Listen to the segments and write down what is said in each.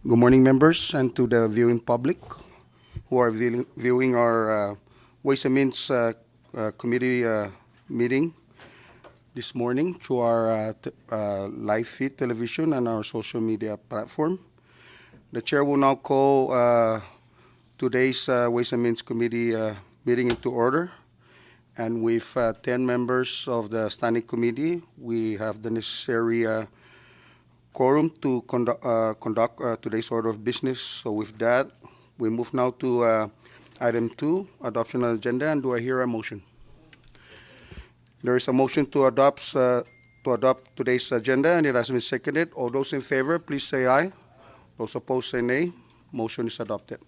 Good morning, members, and to the viewing public who are viewing our Ways and Means Committee meeting this morning through our live feed television and our social media platform. The chair will now call today's Ways and Means Committee meeting into order. And with 10 members of the standing committee, we have the necessary quorum to conduct today's order of business. So with that, we move now to item 2, adoption of agenda, and do I hear a motion? There is a motion to adopt today's agenda, and it has been seconded. All those in favor, please say aye. Those opposed, say nay. Motion is adopted.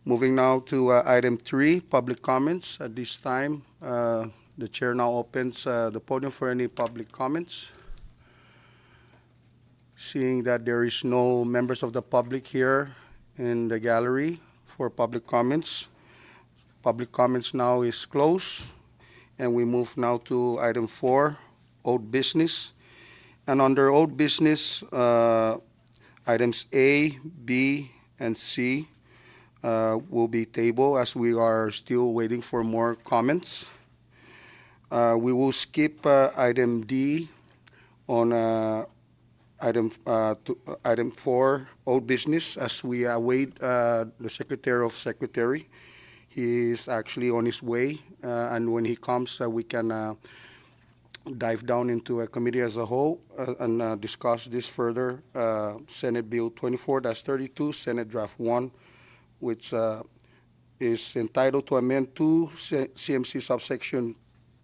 Moving now to item 3, public comments. At this time, the chair now opens the podium for any public comments. Seeing that there is no members of the public here in the gallery for public comments now is closed. And we move now to item 4, old business. And under old business, items A, B, and C will be tabled as we are still waiting for more comments. We will skip item D on item 4, old business, as we await the Secretary of Secretary. He is actually on his way, and when he comes, we can dive down into a committee as a whole and discuss this further. Senate Bill 24-32, Senate Draft 1, which is entitled to amend 2 CMC subsection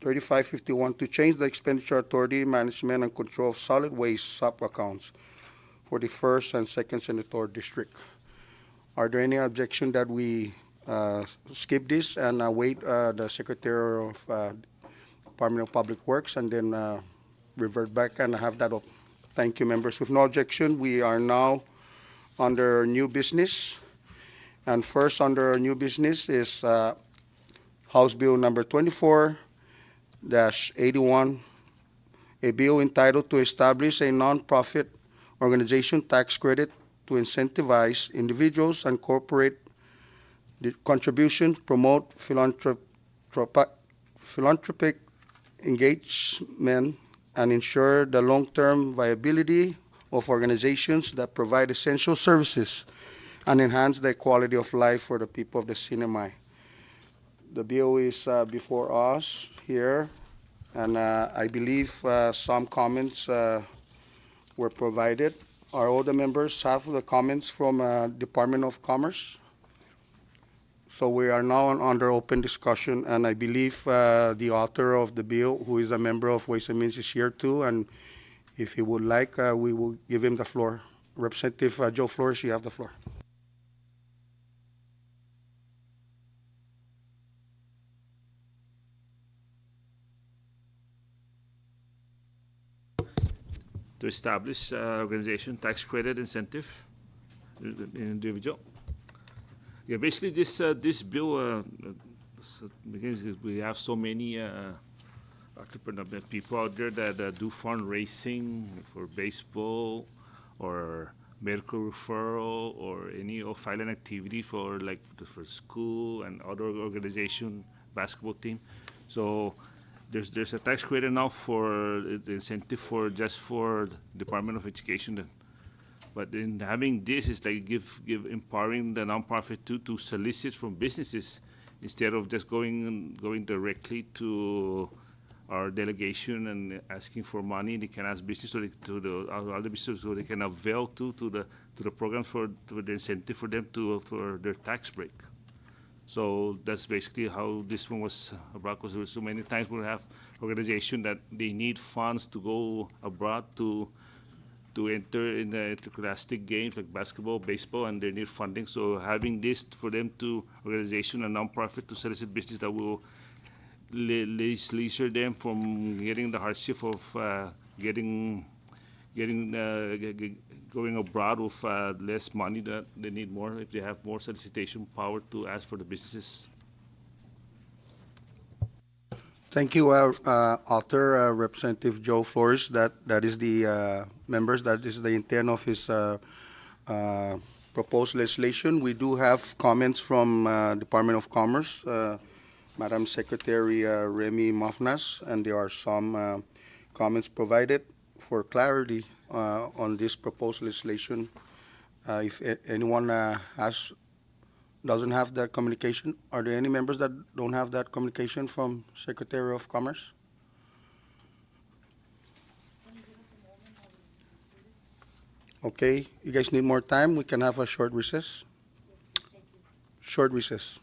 3551 to change the expenditure authority, management, and control of solid waste sub-accounts for the 1st and 2nd Senatorial District. Are there any objection that we skip this and await the Secretary of Department of Public Works and then revert back and have that up? Thank you, members. With no objection, we are now under new business. And first under new business is House Bill number 24-81, a bill entitled to establish a nonprofit organization tax credit to incentivize individuals and corporate contributions, promote philanthropic engagement, and ensure the long-term viability of organizations that provide essential services and enhance the quality of life for the people of the Sinamay. The bill is before us here, and I believe some comments were provided. Are all the members have the comments from Department of Commerce? So we are now under open discussion, and I believe the author of the bill, who is a member of Ways and Means, is here too, and if he would like, we will give him the floor. Representative Joe Flores, you have the floor. To establish organization tax credit incentive in individual. Yeah, basically this bill begins we have so many entrepreneur people out there that do fundraising for baseball or medical referral or any filing activity for for school and other organization, basketball team. So there's a tax credit now for the incentive for just for Department of Education. But in having this, it's like empowering the nonprofit to solicit from businesses instead of just going directly to our delegation and asking for money. They can ask business to the other businesses so they can avail to the program for the incentive for them for their tax break. So that's basically how this one was abroad, because there were so many times we have organizations that they need funds to go abroad to enter in the interscholastic games like basketball, baseball, and they need funding. So having this for them to organization and nonprofit to solicit business that will leisure them from getting the hardship of going abroad with less money, that they need more if they have more solicitation power to ask for the businesses. Thank you, author, Representative Joe Flores. That is the members. That is the intent of his uh, proposed legislation. We do have comments from Department of Commerce, Madam Secretary Remy Mafnas, and there are some comments provided for clarity on this proposed legislation. If anyone doesn't have that communication, are there any members that don't have that communication from Secretary of Commerce? Okay, you guys need more time? We can have a short recess. Short recess.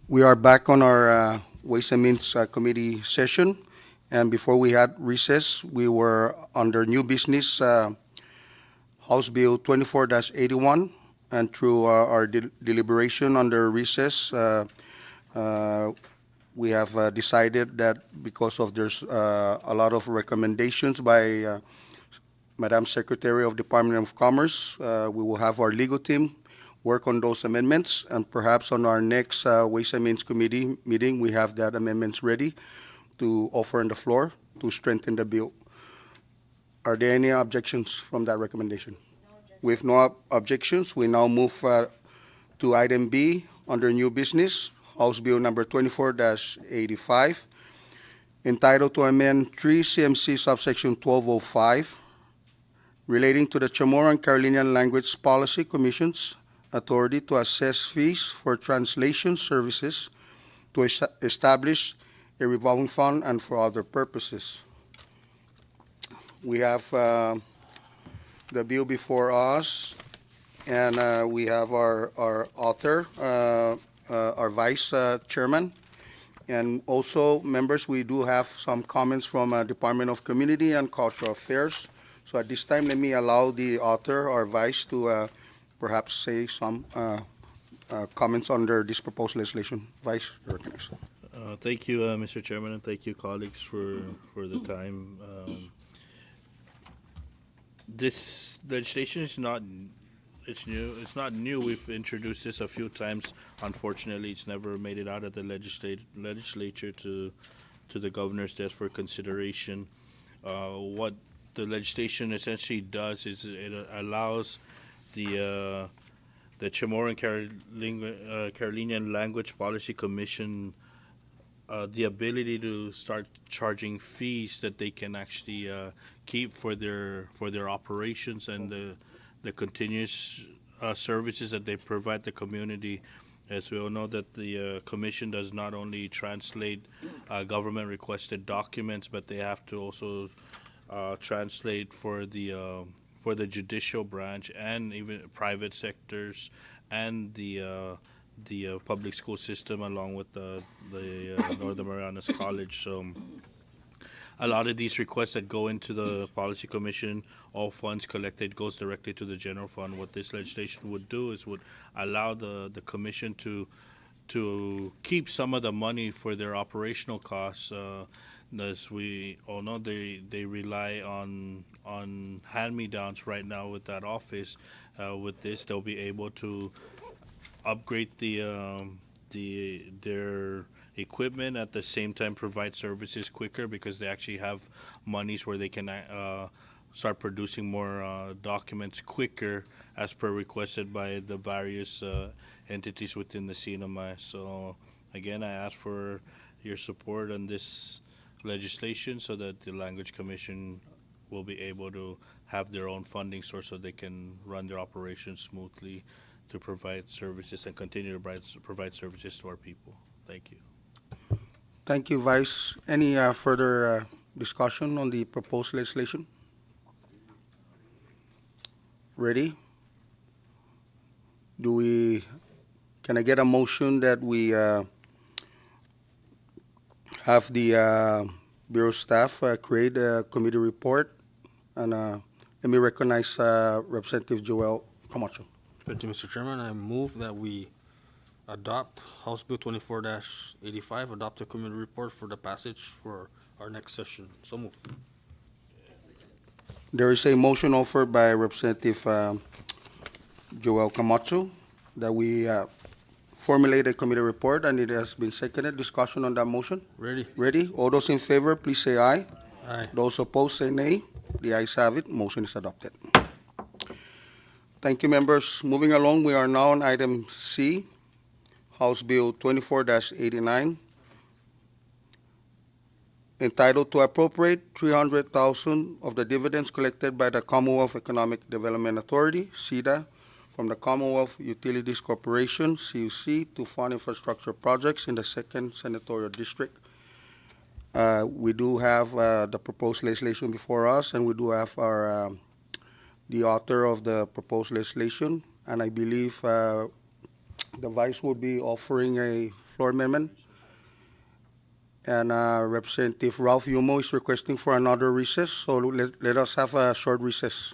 We are back on our Ways and Means Committee session, and before we had recess, we were under new business, House Bill 24-81, and through our deliberation under recess, we have decided that because of there's a lot of recommendations by Madam Secretary of Department of Commerce, we will have our legal team work on those amendments, and perhaps on our next Ways and Means Committee meeting, we have that amendments ready to offer on the floor to strengthen the bill. Are there any objections from that recommendation? With no objections, we now move to item B under new business, House Bill number 24-85, entitled to amend 3 CMC subsection 1205 relating to the Chamorro and Carolinian Language Policy Commission's authority to assess fees for translation services, to establish a revolving fund, and for other purposes. We have the bill before us, and we have our author, our vice chairman, and also members, we do have some comments from Department of Community and Cultural Affairs. So at this time, let me allow the author or vice to perhaps say some comments under this proposed legislation. Vice, you're recognized. Thank you, Mr. Chairman, and thank you, colleagues, for the time. This legislation is not, it's new. It's not new. We've introduced this a few times. Unfortunately, it's never made it out of the legislature to the governor's desk for consideration. What the legislation essentially does is it allows the Chamorro and Carolinian Language Policy Commission the ability to start charging fees that they can actually keep for their operations and the continuous services that they provide the community. As we all know, that the commission does not only translate government requested documents, but they have to also translate for the judicial branch and even private sectors and the public school system, along with the Northern Marianas College. So a lot of these requests that go into the policy commission, all funds collected goes directly to the general fund. What this legislation would do is would allow the commission to keep some of the money for their operational costs. As we all know, they rely on hand-me-downs right now with that office. With this, they'll be able to upgrade their equipment, at the same time provide services quicker, because they actually have monies where they can start producing more documents quicker as per requested by the various entities within the CNMI. So again, I ask for your support on this legislation so that the Language Commission will be able to have their own funding source so they can run their operations smoothly to provide services and continue to provide services to our people. Thank you. Thank you, Vice. Any further discussion on the proposed legislation? Ready? Can I get a motion that we have the Bureau staff create a committee report? And let me recognize Representative Joel Camacho. Thank you, Mr. Chairman. I move that we adopt House Bill 24-85, adopt a committee report for the passage for our next session. So move. There is a motion offered by Representative Joel Camacho that we formulate a committee report, and it has been seconded. Discussion on that motion? Ready? Ready? All those in favor, please say aye. Aye. Those opposed, say nay. The ayes have it. Motion is adopted. Thank you, members. Moving along, we are now on item C, House Bill 24-89, entitled to appropriate $300,000 of the dividends collected by the Commonwealth Economic Development Authority, CEDA, from the Commonwealth Utilities Corporation, CUC, to fund infrastructure projects in the 2nd Senatorial District. We do have the proposed legislation before us, and we do have our the author of the proposed legislation, and I believe the Vice will be offering a floor amendment. And Representative Ralph Yumo is requesting for another recess, so let us have a short recess.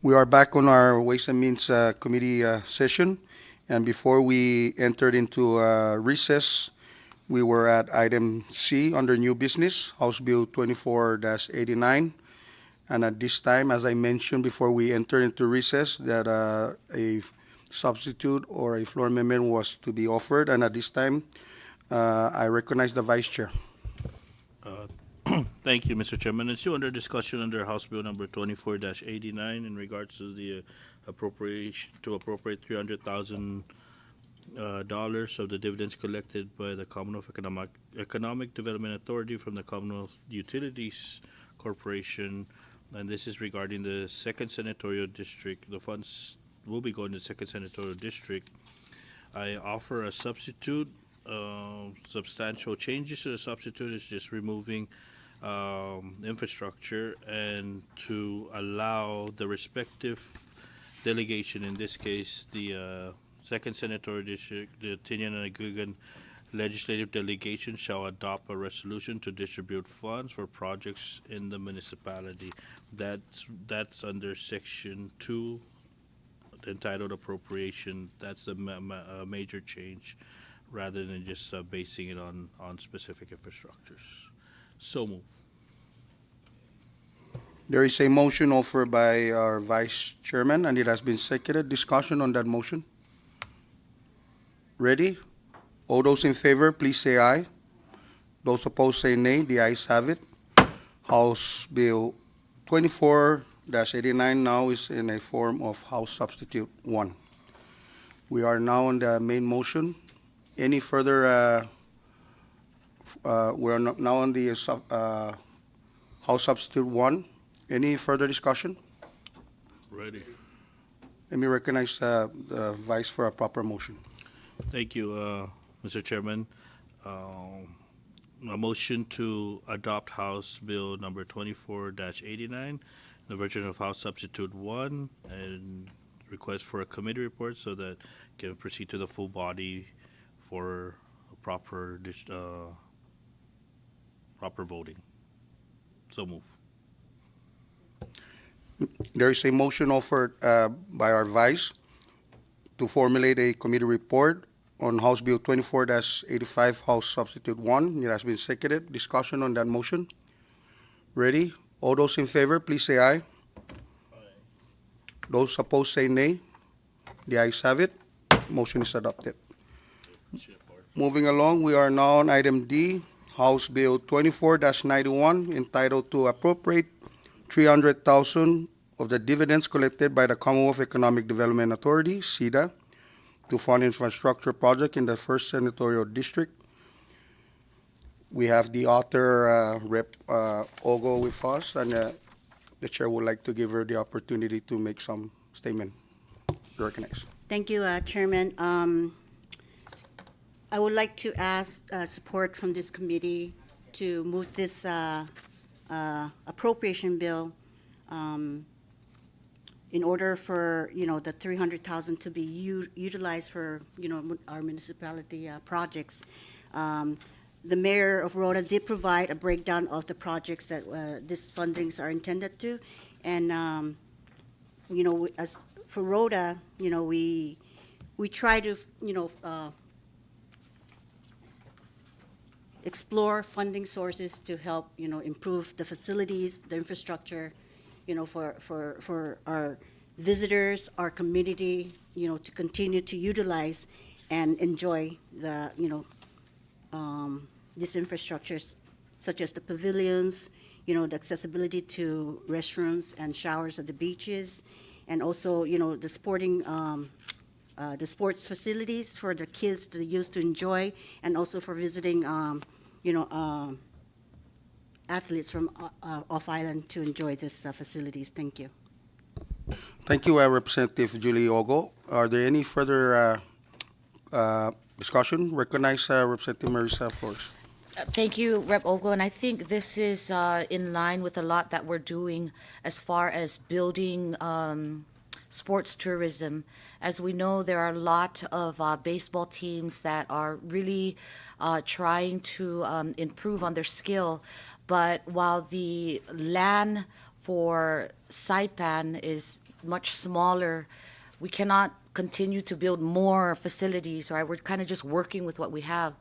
We are back on our Ways and Means Committee session, and before we entered into recess, we were at item C under new business, House Bill 24-89. And at this time, as I mentioned before we enter into recess, that a substitute or a floor amendment was to be offered. And at this time, I recognize the Vice Chair. Thank you, Mr. Chairman. It's still under discussion under House Bill number 24-89 in regards to the appropriation to appropriate $300,000 of the dividends collected by the Commonwealth Economic Development Authority from the Commonwealth Utilities Corporation, and this is regarding the second senatorial district. The funds will be going to the second senatorial district. I offer a substitute. Substantial changes to the substitute is just removing infrastructure and to allow the respective delegation, in this case the second senatorial district, the Tinian and Aguigan legislative delegation shall adopt a resolution to distribute funds for projects in the municipality. That's under section 2 entitled appropriation. That's a major change rather than just basing it on specific infrastructures. So move. There is a motion offered by our Vice Chairman, and it has been seconded. Discussion on that motion? Ready? All those in favor, please say aye. Those opposed say nay. The ayes have it. House Bill 24-89 now is in a form of House Substitute 1. We are now on the main motion. Any further, we're now on the House Substitute 1. Any further discussion? Ready. Let me recognize the Vice for a proper motion. Thank you, Mr. Chairman. A motion to adopt House Bill number 24-89, the version of House Substitute 1, and request for a committee report so that can proceed to the full body for proper voting. So move. There is a motion offered by our Vice to formulate a committee report on House Bill 24-85, House Substitute 1. It has been seconded. Discussion on that motion? Ready? All those in favor, please say aye. Those opposed say nay. The ayes have it. Motion is adopted. Moving along, we are now on item D, House Bill 24-91, entitled to appropriate $300,000 of the dividends collected by the Commonwealth Economic Development Authority, CEDA, to fund infrastructure project in the first senatorial district. We have the author, Rep. Ogo, with us, and the chair would like to give her the opportunity to make some statement. Recognize. Thank you, Chairman. I would like to ask support from this committee to move this appropriation bill in order for, the 300,000 to be utilized for, our municipality projects. The mayor of Rhoda did provide a breakdown of the projects that these fundings are intended to, and as for Rhoda, we try to, explore funding sources to help, improve the facilities, the infrastructure, for our visitors, our community, to continue to utilize and enjoy the, these infrastructures, such as the pavilions, the accessibility to restrooms and showers at the beaches, and also, the sports facilities for the kids to use to enjoy, and also for visiting, athletes from off-island to enjoy these facilities. Thank you. Thank you, Representative Julie Ogo. Are there any further discussion? Recognize Representative Marisa Flores. Thank you, Rep. Ogo, and I think this is in line with a lot that we're doing as far as building sports tourism. As we know, there are a lot of baseball teams that are really trying to improve on their skill, but while the land for Saipan is much smaller. We cannot continue to build more facilities, right? We're kind of just working with what we have.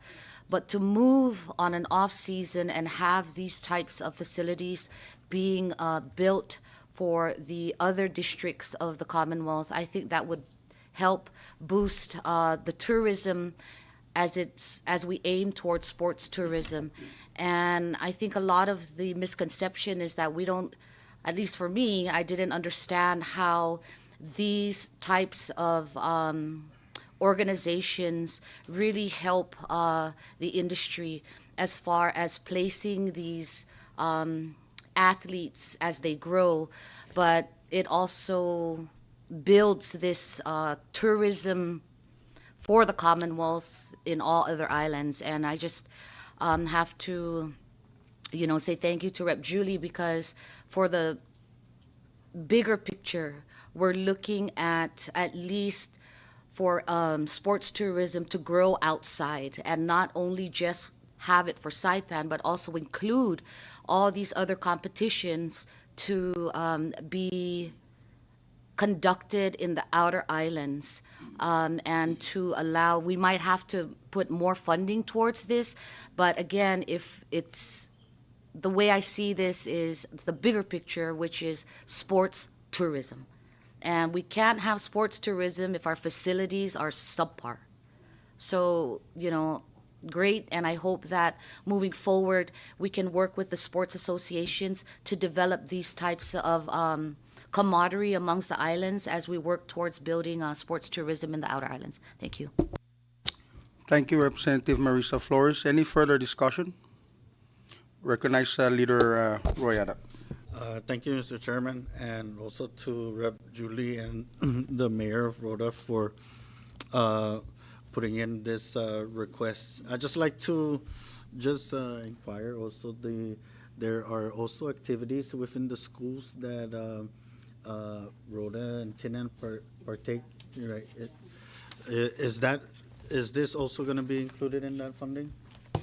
But to move on an off season and have these types of facilities being built for the other districts of the Commonwealth, I think that would help boost the tourism as we aim towards sports tourism. And I think a lot of the misconception is that we don't, at least for me, I didn't understand how these types of organizations really help the industry as far as placing these athletes as they grow, but it also builds this tourism for the Commonwealth in all other islands. And I just have to, say thank you to Rep. Julie, because for the bigger picture, we're looking at least for sports tourism to grow outside and not only just have it for Saipan, but also include all these other competitions to be conducted in the outer islands, and to allow, we might have to put more funding towards this, but again, if it's, the way I see this is the bigger picture, which is sports tourism. And we can't have sports tourism if our facilities are subpar. So, great, and I hope that moving forward, we can work with the sports associations to develop these types of camaraderie amongst the islands as we work towards building sports tourism in the outer islands. Thank you. Thank you, Representative Marisa Flores. Any further discussion? Recognize Leader Roy Ada. Thank you, Mr. Chairman, and also to Rep. Julie and the Mayor of Rhoda for putting in this request. I'd just like to inquire also, there are also activities within the schools that Rhoda and Tinan partake, right? Is this also going to be included in that funding?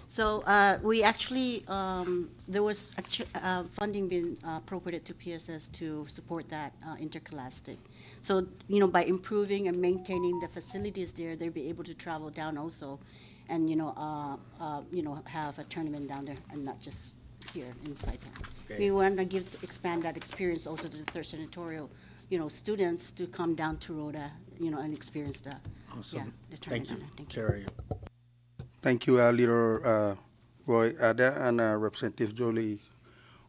So we actually, there was funding being appropriated to PSS to support that interscholastic. So, by improving and maintaining the facilities there, they'll be able to travel down also and, have a tournament down there and not just here in Saipan. Okay. We want to expand that experience also to the third senatorial, students to come down to Rhoda, and experience the, Awesome. the Thank tournament you, down there. Thank you. Chair. Thank you, Leader Roy Ada and Representative Julie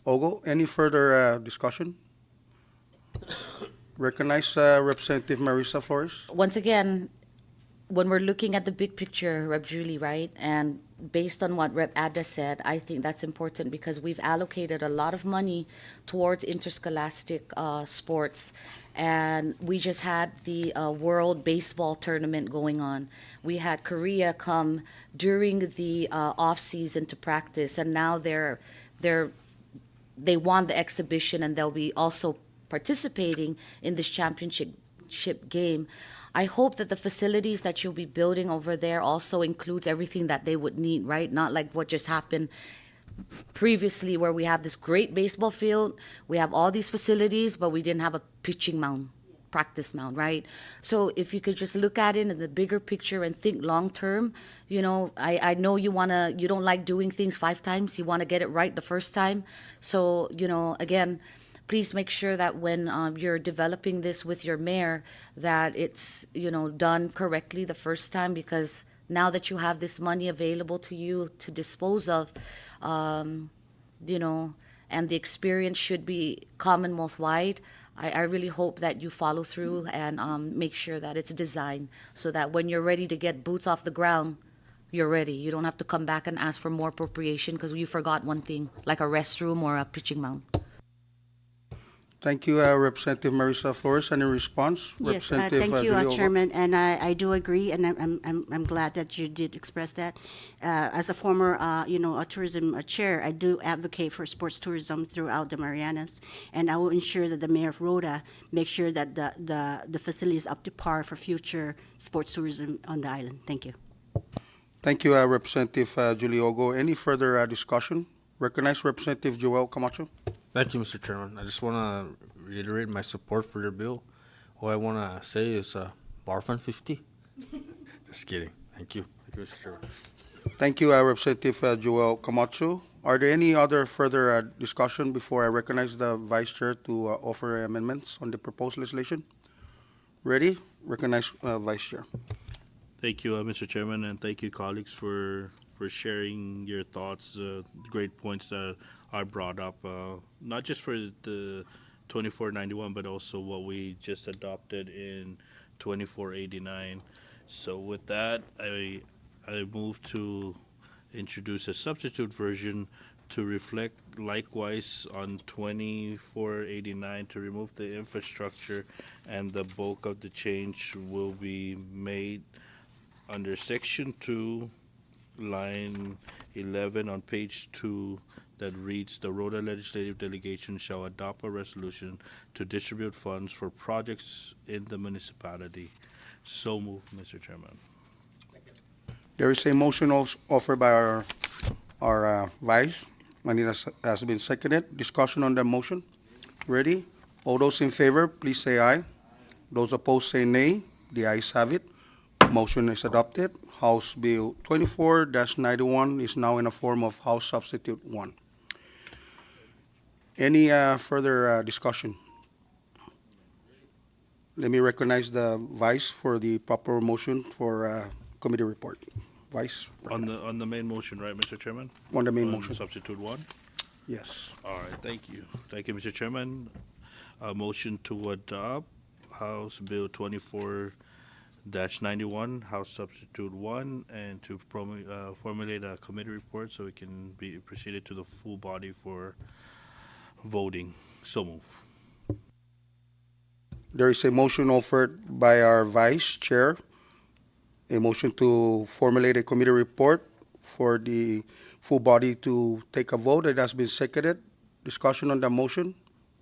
Ogo. Any further discussion? Recognize Representative Marisa Flores. Once again, when we're looking at the big picture, Rep. Julie, right, and based on what Rep. Ada said, I think that's important because we've allocated a lot of money towards interscholastic sports. And we just had the World Baseball Tournament going on. We had Korea come during the off season to practice, and now they won the exhibition, and they'll be also participating in this championship game. I hope that the facilities that you'll be building over there also includes everything that they would need, right? Not like what just happened previously, where we have this great baseball field, we have all these facilities, but we didn't have a pitching mound, practice mound, right? So if you could just look at it in the bigger picture and think long term, I know you don't like doing things 5 times, you want to get it right the first time. So, again, please make sure that when you're developing this with your mayor, that it's, done correctly the first time, because now that you have this money available to you to dispose of, and the experience should be Commonwealth-wide, I really hope that you follow through and make sure that it's designed so that when you're ready to get boots off the ground, you're ready. You don't have to come back and ask for more appropriation because you forgot one thing, like a restroom or a pitching mound. Thank you, Representative Marisa Flores. Any response? Yes, Representative thank you, Julie Ogo. Chairman, and I do agree, and I'm glad that you did express that. As a former, a tourism chair, I do advocate for sports tourism throughout the Marianas, and I will ensure that the mayor of Rhoda makes sure that the facility is up to par for future sports tourism on the island. Thank you. Thank you, Representative Julie Ogo. Any further discussion? Recognize Representative Joel Camacho. Thank you, Mr. Chairman. I just want to reiterate my support for your bill. All I want to say is bar fund 50. Just kidding. Thank you. Thank you, Mr. Chairman. Thank you, Representative Joel Camacho. Are there any other further discussion before I recognize the Vice Chair to offer amendments on the proposed legislation? Ready? Recognize Vice Chair. Thank you, Mr. Chairman, and thank you, colleagues, for sharing your thoughts, great points that are brought up, not just for the 2491, but also what we just adopted in 2489. So with that, I move to introduce a substitute version to reflect likewise on 2489 to remove the infrastructure, and the bulk of the change will be made under section 2, line 11 on page 2, that reads, the Rhoda Legislative Delegation shall adopt a resolution to distribute funds for projects in the municipality. So moved, Mr. Chairman. There is a motion offered by our Vice, and it has been seconded. Discussion on the motion. Ready? All those in favor, please say aye. Those opposed say nay. The ayes have it. Motion is adopted. House Bill 24-91 is now in the form of House Substitute 1. Any further discussion? Let me recognize the Vice for the proper motion for committee report. Vice? On the main motion, right, Mr. Chairman? On the main On motion. Substitute 1? Yes. All right, thank you. Thank you, Mr. Chairman. A motion to adopt House Bill 24-91, House Substitute 1, and to formulate a committee report so it can be proceeded to the full body for voting. So move. There is a motion offered by our Vice Chair, a motion to formulate a committee report for the full body to take a vote. It has been seconded. Discussion on the motion.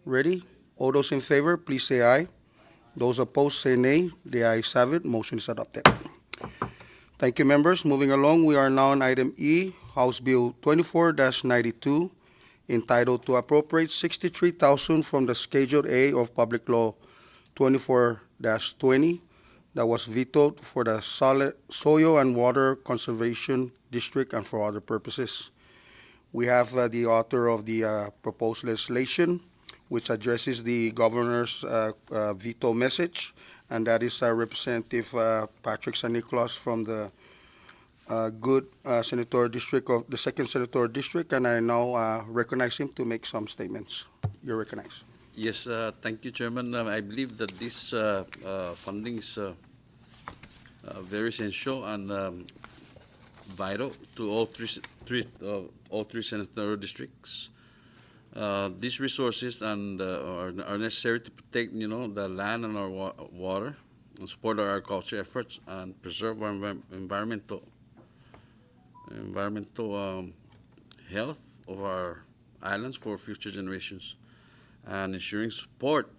Ready? All those in favor, please say aye. Those opposed say nay. The ayes have it. Motion is adopted. Thank you, members. Moving along, we are now on item E, House Bill 24-92, entitled to appropriate $63,000 from the Schedule A of Public Law 24-20 that was vetoed for the Soil and Water Conservation District and for other purposes. We have the author of the proposed legislation, which addresses the governor's veto message, and that is Representative Patrick San Nicolas from the good senatorial district of the 2nd Senatorial District, and I now recognize him to make some statements. You're recognized. Yes, thank you, Chairman. I believe that this funding is very essential and vital to all three senatorial districts. These resources are necessary to protect, the land and our water, and support our agriculture efforts, and preserve our environmental health of our islands for future generations. And ensuring support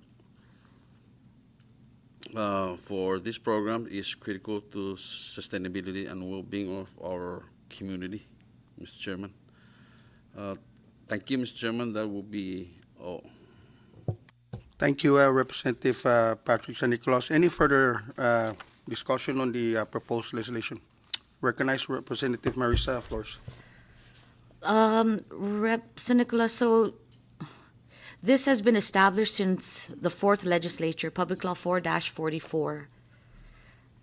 for this program is critical to sustainability and well-being of our community, Mr. Chairman. Thank you, Mr. Chairman. That will be all. Thank you, Representative Patrick San Nicolas. Any further discussion on the proposed legislation? Recognize Representative Marisa Flores. Rep. San Nicolas, so this has been established since the 4th legislature, Public Law 4-44.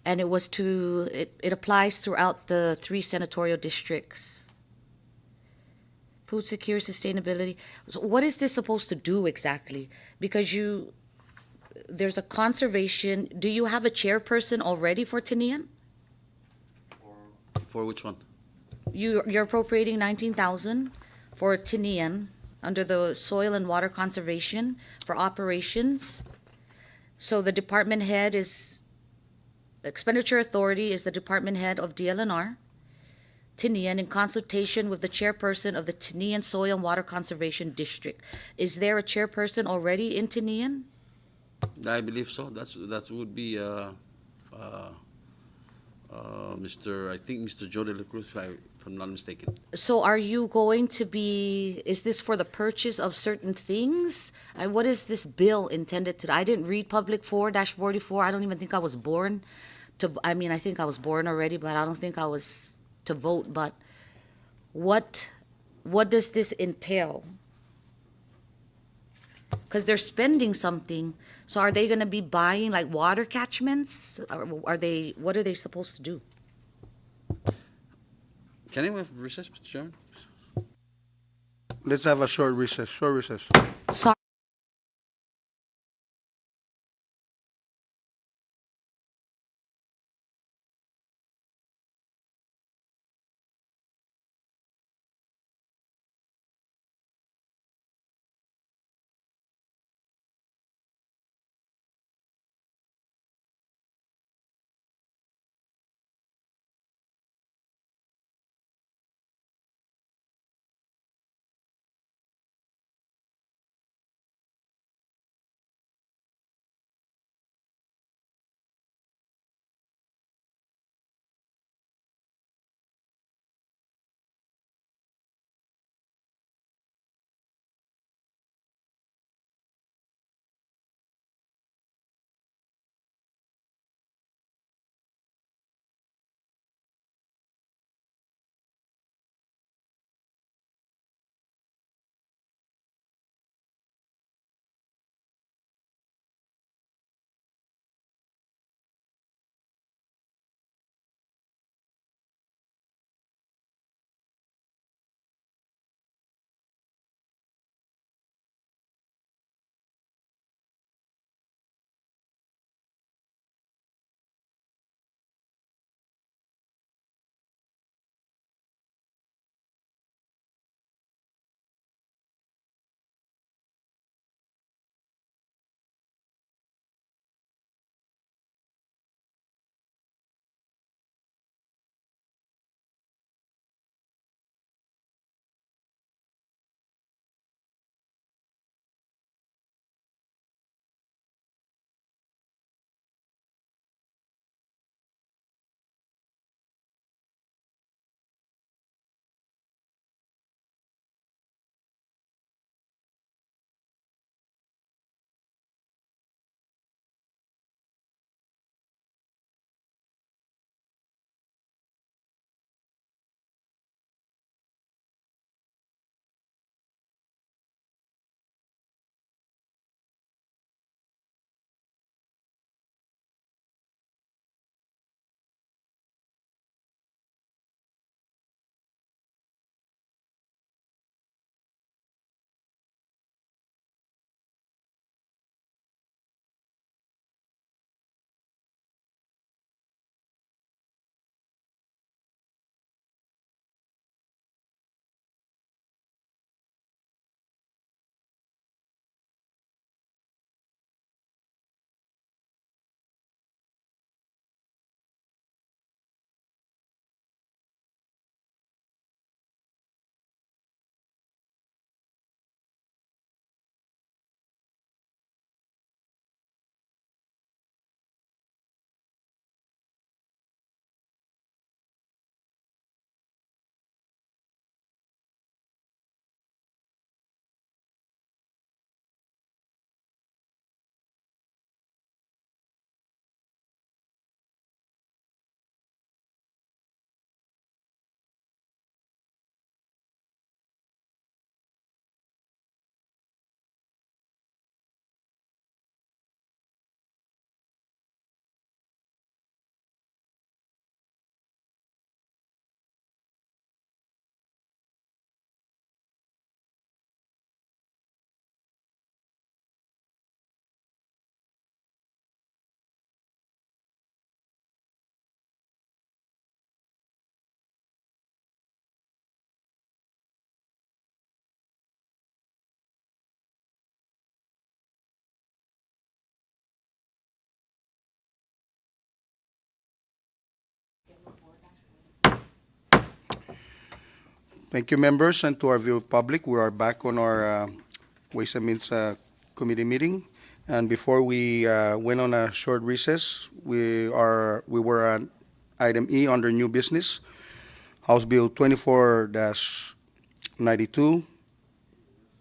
And it applies throughout the 3 senatorial districts. Food security, sustainability. So what is this supposed to do exactly? Because there's a conservation, do you have a chairperson already for Tinian? For which one? You're appropriating 19,000 for Tinian under the Soil and Water Conservation for operations. So the department head expenditure authority is the department head of DLNR, Tinian, in consultation with the chairperson of the Tinian Soil and Water Conservation District. Is there a chairperson already in Tinian? I believe so. That would be Mr. Joe De La Cruz, if I'm not mistaken. So are you going to be, is this for the purchase of certain things? What is this bill intended to, I didn't read Public 4-44. I don't even think I was born to, I mean, I think I was born already, but I don't think I was to vote, but what does this entail? Because they're spending something, so are they gonna be buying like water catchments? Or are they, what are they supposed to do? Can I have recess, Mr. Chairman? Let's have a short recess, Sorry. Thank you, members, and to our viewing public. We are back on our Ways and Means Committee meeting. And before we went on a short recess, we were on item E under new business, House Bill 24-92,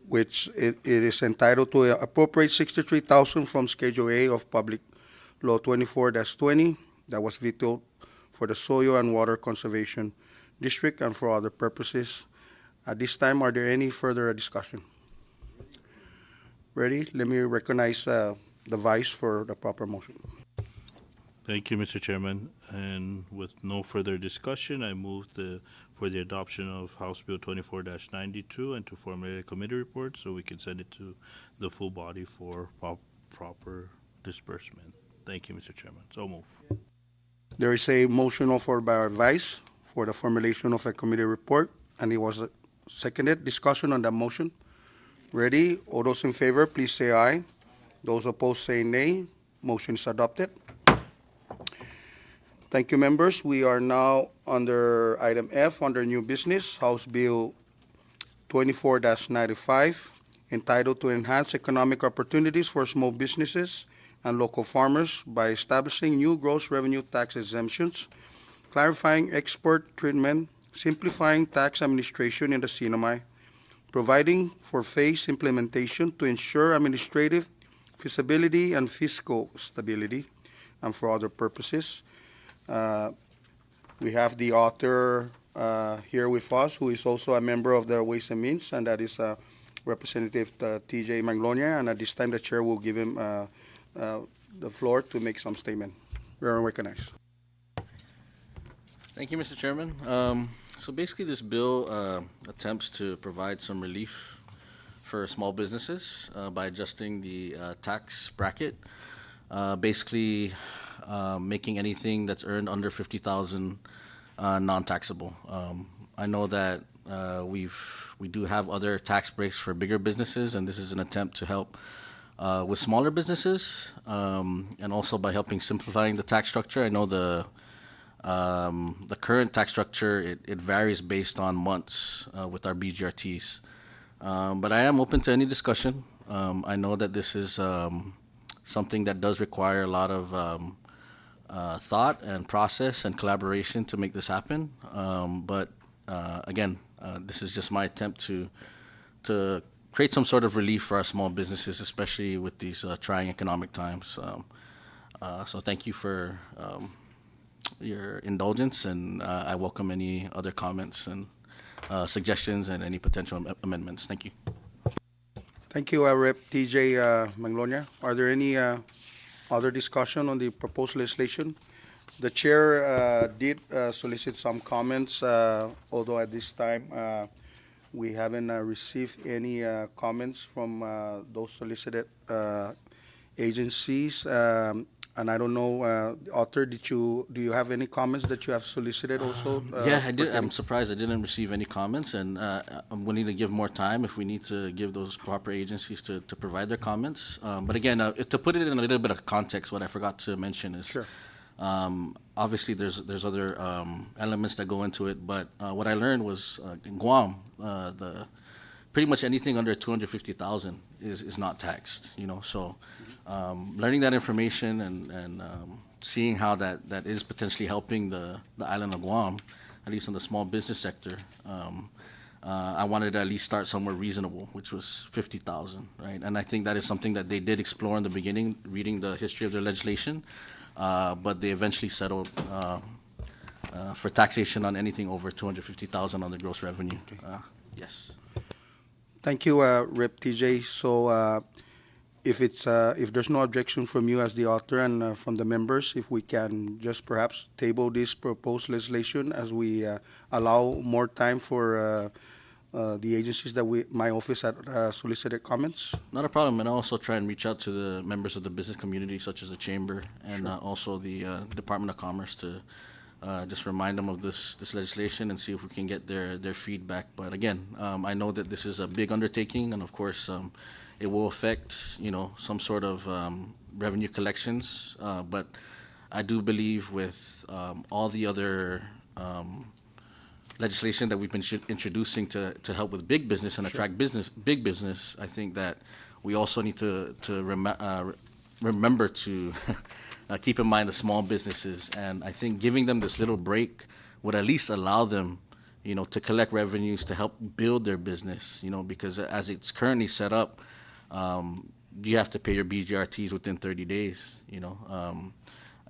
which it is entitled to appropriate 63,000 from Schedule A of Public Law 24-20 that was vetoed for the Soil and Water Conservation District and for other purposes. At this time, are there any further discussion? Ready? Let me recognize the vice for the proper motion. Thank you, Mr. Chairman. And with no further discussion, I move for the adoption of House Bill 24-92 and to formulate a committee report so we can send it to the full body for proper disbursement. Thank you, Mr. Chairman. So move. There is a motion offered by our vice for the formulation of a committee report, and it was seconded. Discussion on that motion. Ready? All those in favor, please say aye. Those opposed say nay. Motion is adopted. Thank you, members. We are now under item F, under new business, House Bill 24-95, entitled to enhance economic opportunities for small businesses and local farmers by establishing new gross revenue tax exemptions, clarifying export treatment, simplifying tax administration in the CNMI, providing for phased implementation to ensure administrative feasibility and fiscal stability, and for other purposes. We have the author here with us, who is also a member of the Ways and Means, and that is Representative T.J. Maglonia. And at this time, the chair will give him the floor to make some statement. We are recognized. Thank you, Mr. Chairman. So basically, this bill attempts to provide some relief for small businesses by adjusting the tax bracket, basically making anything that's earned under 50,000 non-taxable. I know that we do have other tax breaks for bigger businesses, and this is an attempt to help with smaller businesses, and also by helping simplifying the tax structure. I know the current tax structure, it varies based on months with our BGRTs. But I am open to any discussion. I know that this is something that does require a lot of thought and process and collaboration to make this happen. But again, this is just my attempt to create some sort of relief for our small businesses, especially with these trying economic times. So thank you for your indulgence, and I welcome any other comments and suggestions and any potential amendments. Thank you. Thank you, Rep. T.J. Maglonia. Are there any other discussion on the proposed legislation? The chair did solicit some comments, although at this time we haven't received any comments from those solicited agencies. And I don't know, author, do you have any comments that you have solicited also? Yeah, I did. I'm surprised I didn't receive any comments, and I'm willing to give more time if we need to give those proper agencies to provide their comments. But again, to put it in a little bit of context, what I forgot to mention is, Sure. Obviously there's other elements that go into it, but what I learned was in Guam, pretty much anything under 250,000 is not taxed. So. Learning that information and seeing how that is potentially helping the island of Guam, at least in the small business sector, I wanted to at least start somewhere reasonable, which was 50,000, right? And I think that is something that they did explore in the beginning, reading the history of their legislation, but they eventually settled for taxation on anything over 250,000 on the gross revenue. Yes. Thank you, Rep. TJ. So if there's no objection from you as the author and from the members, if we can just perhaps table this proposed legislation as we allow more time for the agencies that my office had solicited comments. Not a problem, and I'll also try and reach out to the members of the business community, such as the Chamber and also the Department of Commerce, to just remind them of this legislation and see if we can get their feedback. But again, I know that this is a big undertaking, and of course, it will affect some sort of revenue collections. But I do believe with all the other legislation that we've been introducing to help with big business and attract big business, I think that we also need to remember to keep in mind the small businesses. And I think giving them this little break would at least allow them to collect revenues to help build their business, because as it's currently set up, you have to pay your BGRTs within 30 days,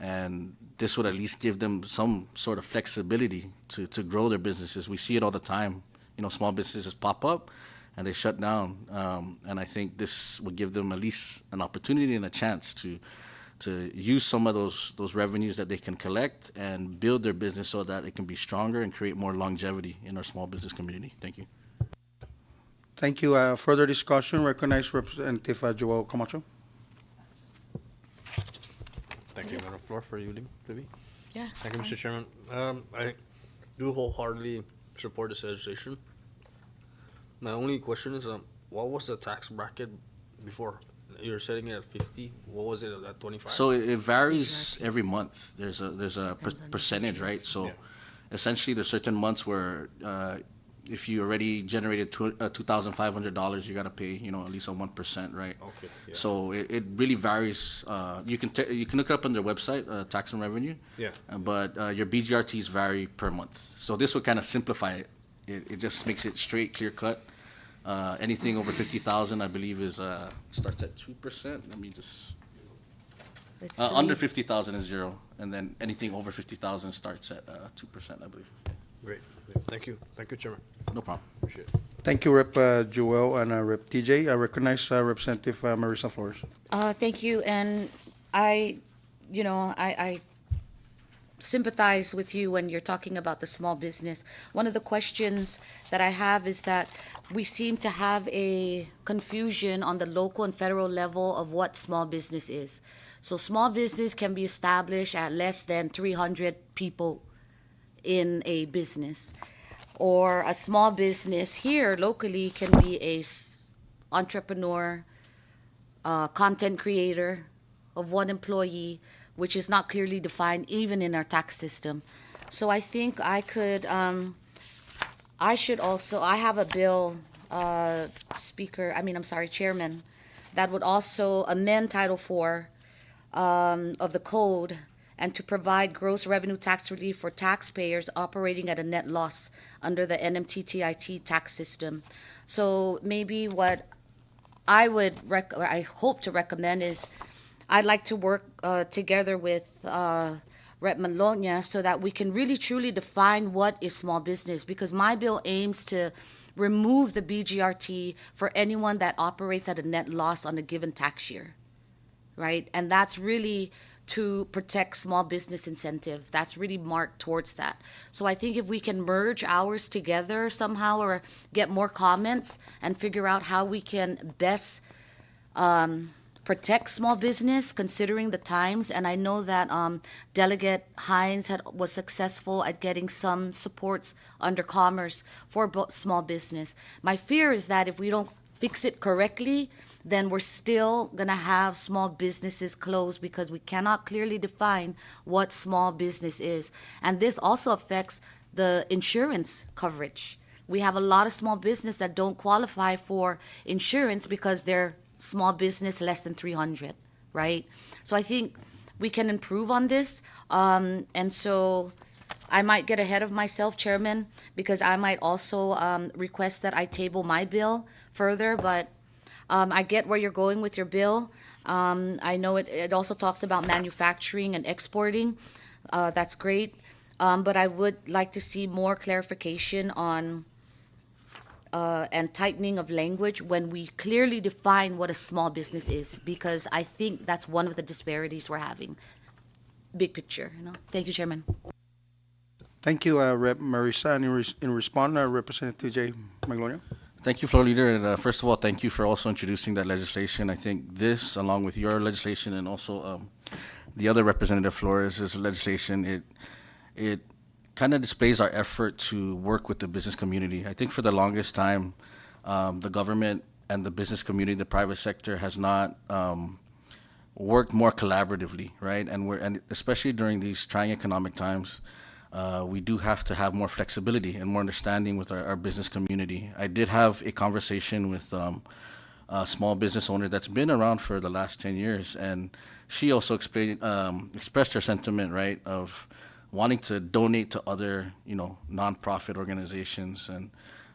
and this would at least give them some sort of flexibility to grow their businesses. We see it all the time. Small businesses pop up and they shut down. And I think this would give them at least an opportunity and a chance to use some of those revenues that they can collect and build their business so that it can be stronger and create more longevity in our small business community. Thank you. Thank you. Further discussion, recognize Representative Joel Camacho. Thank you, Madam Floor, for yielding to me. Yeah. Thank you, Mr. Chairman. I do wholeheartedly support this legislation. My only question is, what was the tax bracket before? You're setting it at 50. What was it at 25? So it varies every month. There's a percentage, right? So Yeah. essentially, there's certain months where if you already generated $2,500, you got to pay at least a 1%, right? Okay. Yeah. So it really varies. You can look it up on their website, tax and revenue. Yeah. But your BGRTs vary per month. So this would kind of simplify it. It just makes it straight, clear cut. Anything over 50,000, I believe, is starts at 2%. Let me just. It's Under three. 50,000 is 0, and then anything over 50,000 starts at 2%, I believe. Great. Thank you. Thank you, Chairman. No problem. Appreciate it. Thank you, Rep. Joel and Rep. TJ. I recognize Representative Marisa Flores. Thank you, and I sympathize with you when you're talking about the small business. One of the questions that I have is that we seem to have a confusion on the local and federal level of what small business is. So small business can be established at less than 300 people in a business. Or a small business here locally can be a entrepreneur, content creator of one employee, which is not clearly defined even in our tax system. So I think I could, I have a bill, Chairman, that would also amend Title IV of the code and to provide gross revenue tax relief for taxpayers operating at a net loss under the NMTTIT tax system. So maybe what I hope to recommend is I'd like to work together with Rep. Manloña so that we can really truly define what is small business, because my bill aims to remove the BGRT for anyone that operates at a net loss on a given tax year, right? And that's really to protect small business incentive. That's really marked towards that. So I think if we can merge ours together somehow or get more comments and figure out how we can best protect small business considering the times. And I know that Delegate Hines was successful at getting some supports under commerce for small business. My fear is that if we don't fix it correctly, then we're still going to have small businesses closed because we cannot clearly define what small business is. And this also affects the insurance coverage. We have a lot of small business that don't qualify for insurance because they're small business less than 300, right? So I think we can improve on this. And so I might get ahead of myself, Chairman, because I might also request that I table my bill further, but I get where you're going with your bill. I know it also talks about manufacturing and exporting. That's great. But I would like to see more clarification on and tightening of language when we clearly define what a small business is, because I think that's one of the disparities we're having. Big picture, Thank you, Chairman. Thank you, Rep. Marisa. And in response, Representative J. Maglonia. Thank you, Floor Leader. And first of all, thank you for also introducing that legislation. I think this, along with your legislation and also the other Representative Flores' legislation, it kind of displays our effort to work with the business community. I think for the longest time, the government and the business community, the private sector, has not worked more collaboratively, right? And especially during these trying economic times, we do have to have more flexibility and more understanding with our business community. I did have a conversation with a small business owner that's been around for the last 10 years, and she also expressed her sentiment, right, of wanting to donate to other, nonprofit organizations and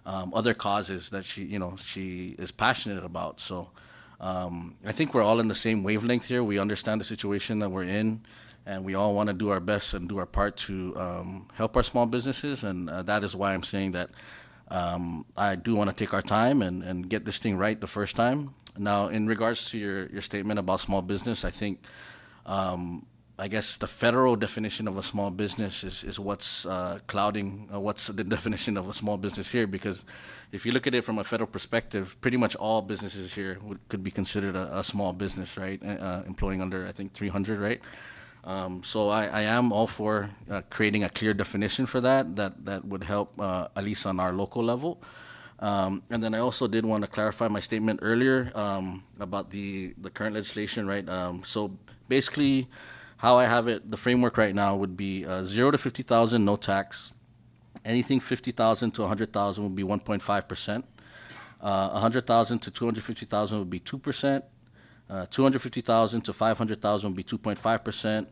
other causes that she is passionate about. So I think we're all in the same wavelength here. We understand the situation that we're in, and we all want to do our best and do our part to help our small businesses. And that is why I'm saying that I do want to take our time and get this thing right the first time. Now, in regards to your statement about small business, I think I guess the federal definition of a small business is what's clouding what's the definition of a small business here. Because if you look at it from a federal perspective, pretty much all businesses here could be considered a small business, right? Employing under, I think, 300, right? So I am all for creating a clear definition for that would help at least on our local level. And then I also did want to clarify my statement earlier about the current legislation, right? So basically, how I have it, the framework right now would be 0 to 50,000, no tax. Anything 50,000 to 100,000 would be 1.5%. 100,000 to 250,000 would be 2%. 250,000 to 500,000 would be 2.5%.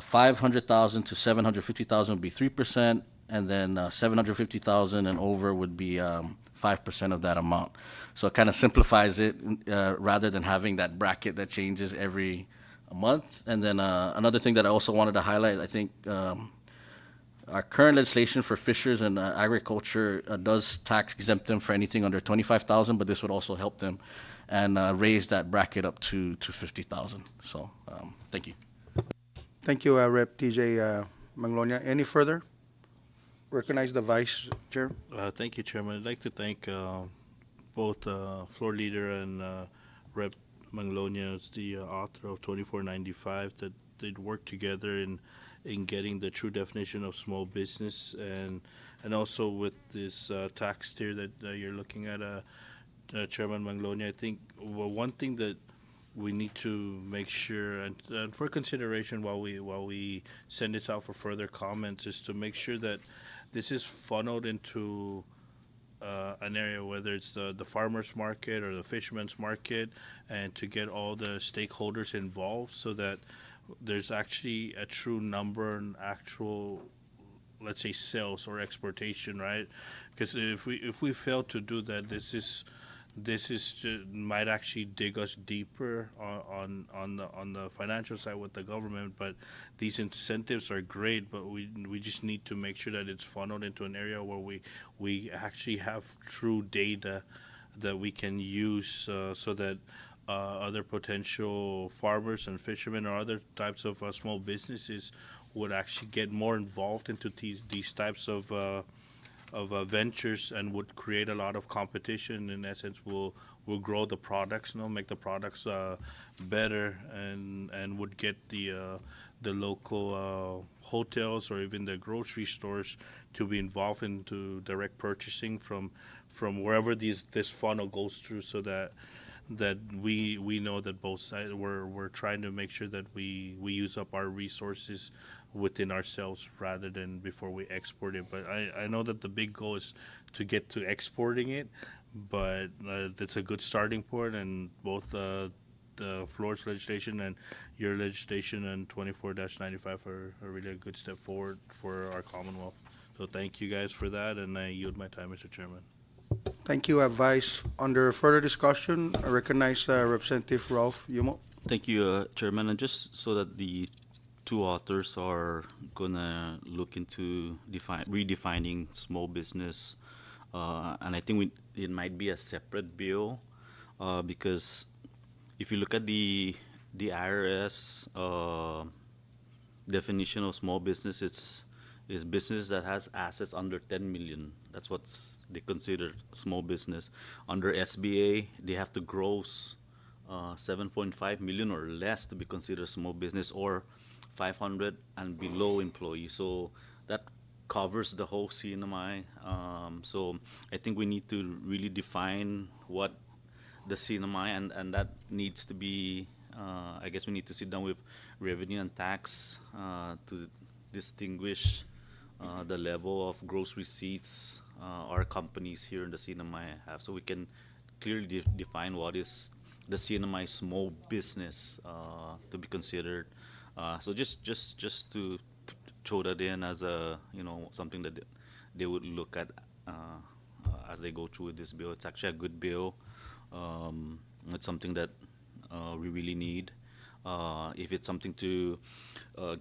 500,000 to 750,000 would be 3%. And then 750,000 and over would be 5% of that amount. So it kind of simplifies it rather than having that bracket that changes every month. And then another thing that I also wanted to highlight, I think our current legislation for fishers and agriculture does tax exempt them for anything under 25,000, but this would also help them and raise that bracket up to 50,000. So thank you. Thank you, Rep. TJ Manglonia. Any further? Recognize the Vice Chair. Thank you, Chairman. I'd like to thank both Floor Leader and Rep. Manglonia, as the author of 2495, that they'd work together in getting the true definition of small business, and also with this tax tier that you're looking at, Chairman Manglonia. I think one thing that we need to make sure, and for consideration while we send this out for further comments, is to make sure that this is funneled into an area, whether it's the farmers market or the fisherman's market, and to get all the stakeholders involved so that there's actually a true number and actual, let's say, sales or exportation, right? Because if we fail to do that, this might actually dig us deeper on the financial side with the government. But these incentives are great, but we just need to make sure that it's funneled into an area where we actually have true data that we can use, so that other potential farmers and fishermen or other types of small businesses would actually get more involved into these types of ventures, and would create a lot of competition. In essence, will grow the products, make the products better, and would get the local hotels or even the grocery stores to be involved into direct purchasing from wherever this funnel goes through, so that we know that both sides, we're trying to make sure that we use up our resources within ourselves rather than before we export it. But I know that the big goal is to get to exporting it, but that's a good starting point, and both the floor's legislation and your legislation and 24-95 are really a good step forward for our Commonwealth. So thank you guys for that, and I yield my time, Mr. Chairman. Thank you, Vice. Under further discussion, I recognize Representative Ralph Yumo. Thank you, Chairman. And just so that the two authors are gonna look into redefining small business, and I think it might be a separate bill, because if you look at the IRS definition of small business, it's business that has assets under 10 million. That's what's they consider small business. Under SBA, they have to gross 7.5 million or less to be considered small business, or 500 and below employees. So that covers the whole CNMI. So I think we need to really define what the CNMI, and that needs to be, I guess we need to sit down with revenue and tax to distinguish the level of gross receipts our companies here in the CNMI have, so we can clearly define what is the CNMI small business to be considered. So just to throw that in as a, something that they would look at as they go through this bill. It's actually a good bill. It's something that we really need. If it's something to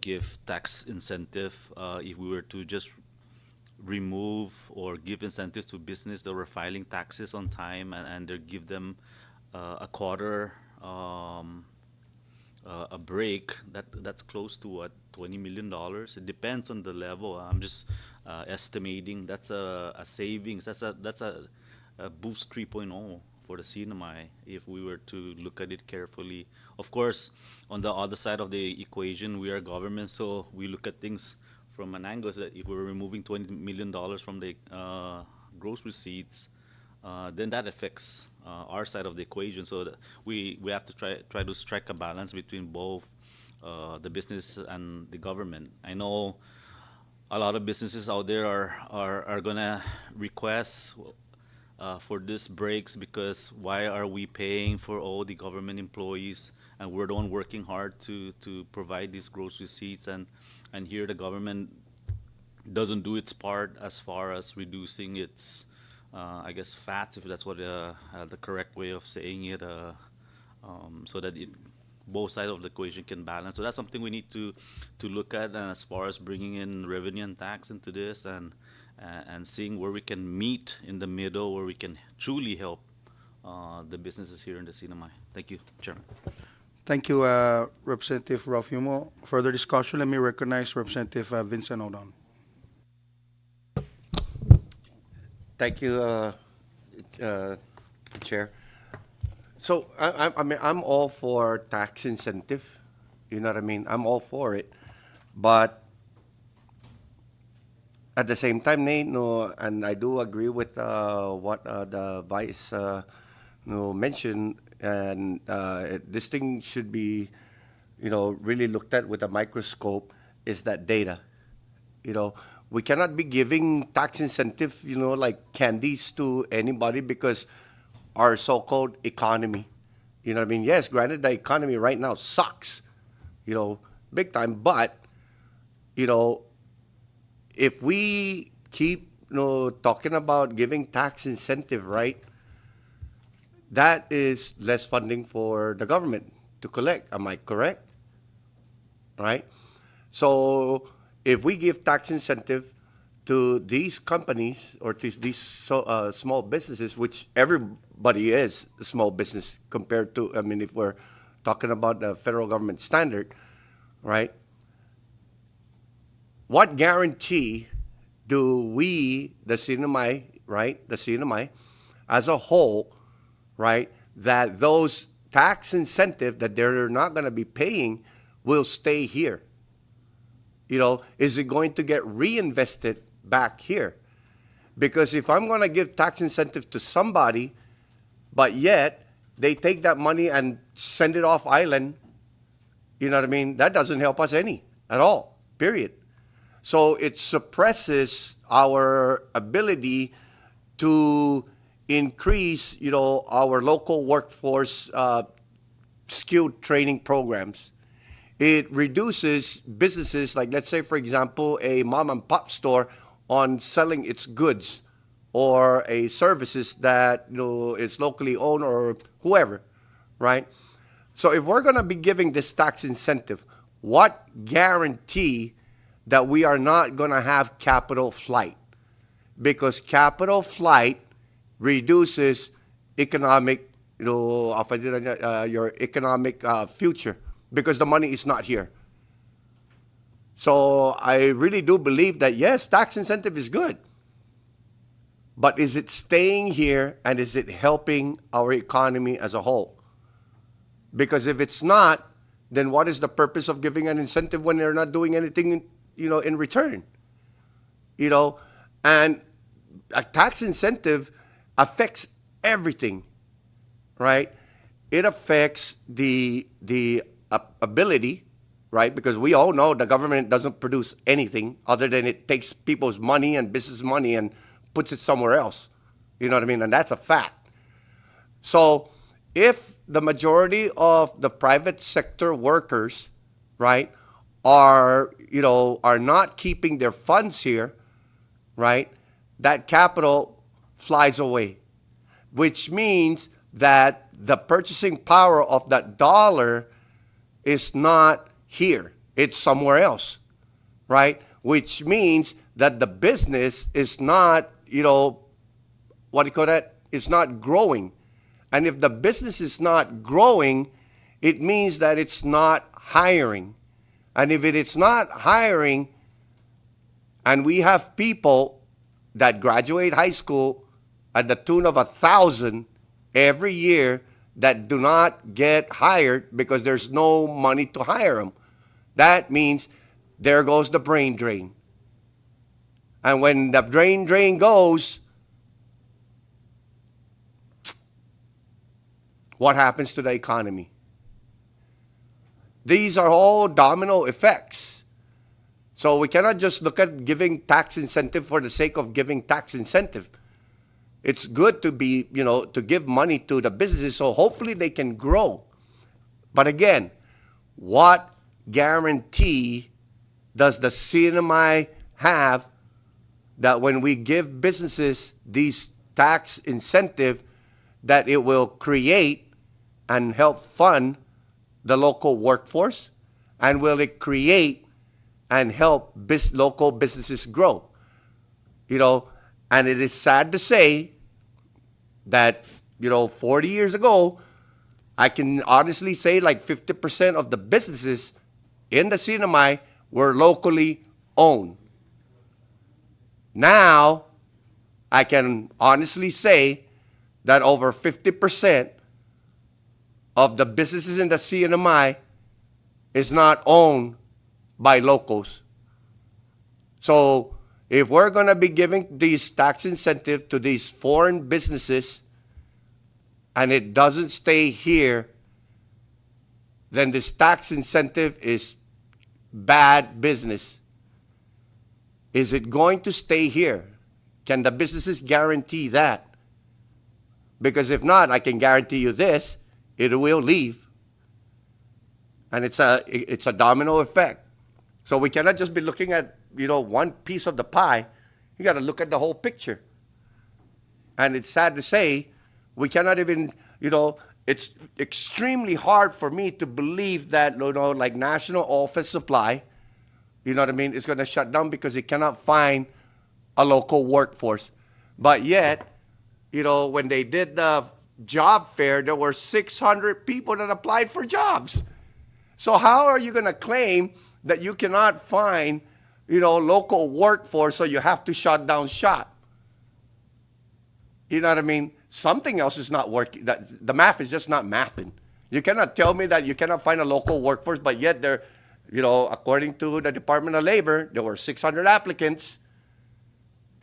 give tax incentive, if we were to just remove or give incentives to business that were filing taxes on time and they give them a quarter a break, that's close to what, $20 million. It depends on the level. I'm just estimating that's a savings. That's a boost 3.0 for the cinema if we were to look at it carefully. Of course, on the other side of the equation, we are government, so we look at things from an angle that if we're removing $20 million from the gross receipts, then that affects our side of the equation. So that we have to try to strike a balance between both the business and the government. I know a lot of businesses out there are gonna request for these breaks because why are we paying for all the government employees and we're the one working hard to provide these gross receipts, and here the government doesn't do its part as far as reducing its I guess fats, if that's what the correct way of saying it, so that both sides of the equation can balance. So that's something we need to look at as far as bringing in revenue and tax into this, and seeing where we can meet in the middle, where we can truly help the businesses here in the cinema. Thank you, Chairman. Thank you, Representative Ralph Yumo. Further discussion, let me recognize Representative Vincent Odon. Thank you, Chair. So I mean, I'm all for tax incentive. You know what I mean? I'm all for it, but at the same time, Nate, no, and I do agree with what the Vice mentioned, and this thing should be, really looked at with a microscope. Is that data? We cannot be giving tax incentive, like candies to anybody because our so-called economy, you know what I mean? Yes, granted, the economy right now sucks, big time. But, if we keep, talking about giving tax incentive, right, that is less funding for the government to collect. Am I correct? Right? So if we give tax incentive to these companies or to these small businesses, which everybody is a small business compared to, I mean, if we're talking about the federal government standard, right? What guarantee do we, the CNMI, right, the CNMI as a whole, right, that those tax incentive that they're not going to be paying will stay here? Is it going to get reinvested back here? Because if I'm going to give tax incentive to somebody, but yet they take that money and send it off island, you know what I mean? That doesn't help us any at all, period. So it suppresses our ability to increase, our local workforce skilled training programs. It reduces businesses like, let's say, for example, a mom and pop store on selling its goods or a services that is locally owned or whoever, right? So if we're going to be giving this tax incentive, what guarantee that we are not going to have capital flight? Because capital flight reduces economic, your economic future, because the money is not here. So I really do believe that, yes, tax incentive is good. But is it staying here and is it helping our economy as a whole? Because if it's not, then what is the purpose of giving an incentive when they're not doing anything, in return? And a tax incentive affects everything, right? It affects the ability, right? Because we all know the government doesn't produce anything other than it takes people's money and business money and puts it somewhere else. You know what I mean? And that's a fact. So if the majority of the private sector workers, right, are, are not keeping their funds here, right, that capital flies away, which means that the purchasing power of that dollar is not here. It's somewhere else, right? Which means that the business is not, what do you call that? It's not growing. And if the business is not growing, it means that it's not hiring. And if it's not hiring, and we have people that graduate high school at the tune of 1,000 every year that do not get hired because there's no money to hire them, that means there goes the brain drain. And when the brain drain goes, what happens to the economy? These are all domino effects. So we cannot just look at giving tax incentive for the sake of giving tax incentive. It's good to be, to give money to the businesses so hopefully they can grow. But again, what guarantee does the CNMI have that when we give businesses these tax incentive that it will create and help fund the local workforce? And will it create and help local businesses grow? And it is sad to say that, 40 years ago, I can honestly say like 50% of the businesses in the CNMI were locally owned. Now, I can honestly say that over 50% of the businesses in the CNMI is not owned by locals. So if we're going to be giving these tax incentive to these foreign businesses and it doesn't stay here, then this tax incentive is bad business. Is it going to stay here? Can the businesses guarantee that? Because if not, I can guarantee you this, it will leave. And it's a domino effect. So we cannot just be looking at, one piece of the pie. You got to look at the whole picture. And it's sad to say, we cannot even, it's extremely hard for me to believe that, like National Office Supply, is going to shut down because it cannot find a local workforce. But yet, when they did the job fair, there were 600 people that applied for jobs. So how are you going to claim that you cannot find, local workforce, so you have to shut down shop? You know what I mean? Something else is not working. The math is just not mathing. You cannot tell me that you cannot find a local workforce, but yet there, according to the Department of Labor, there were 600 applicants.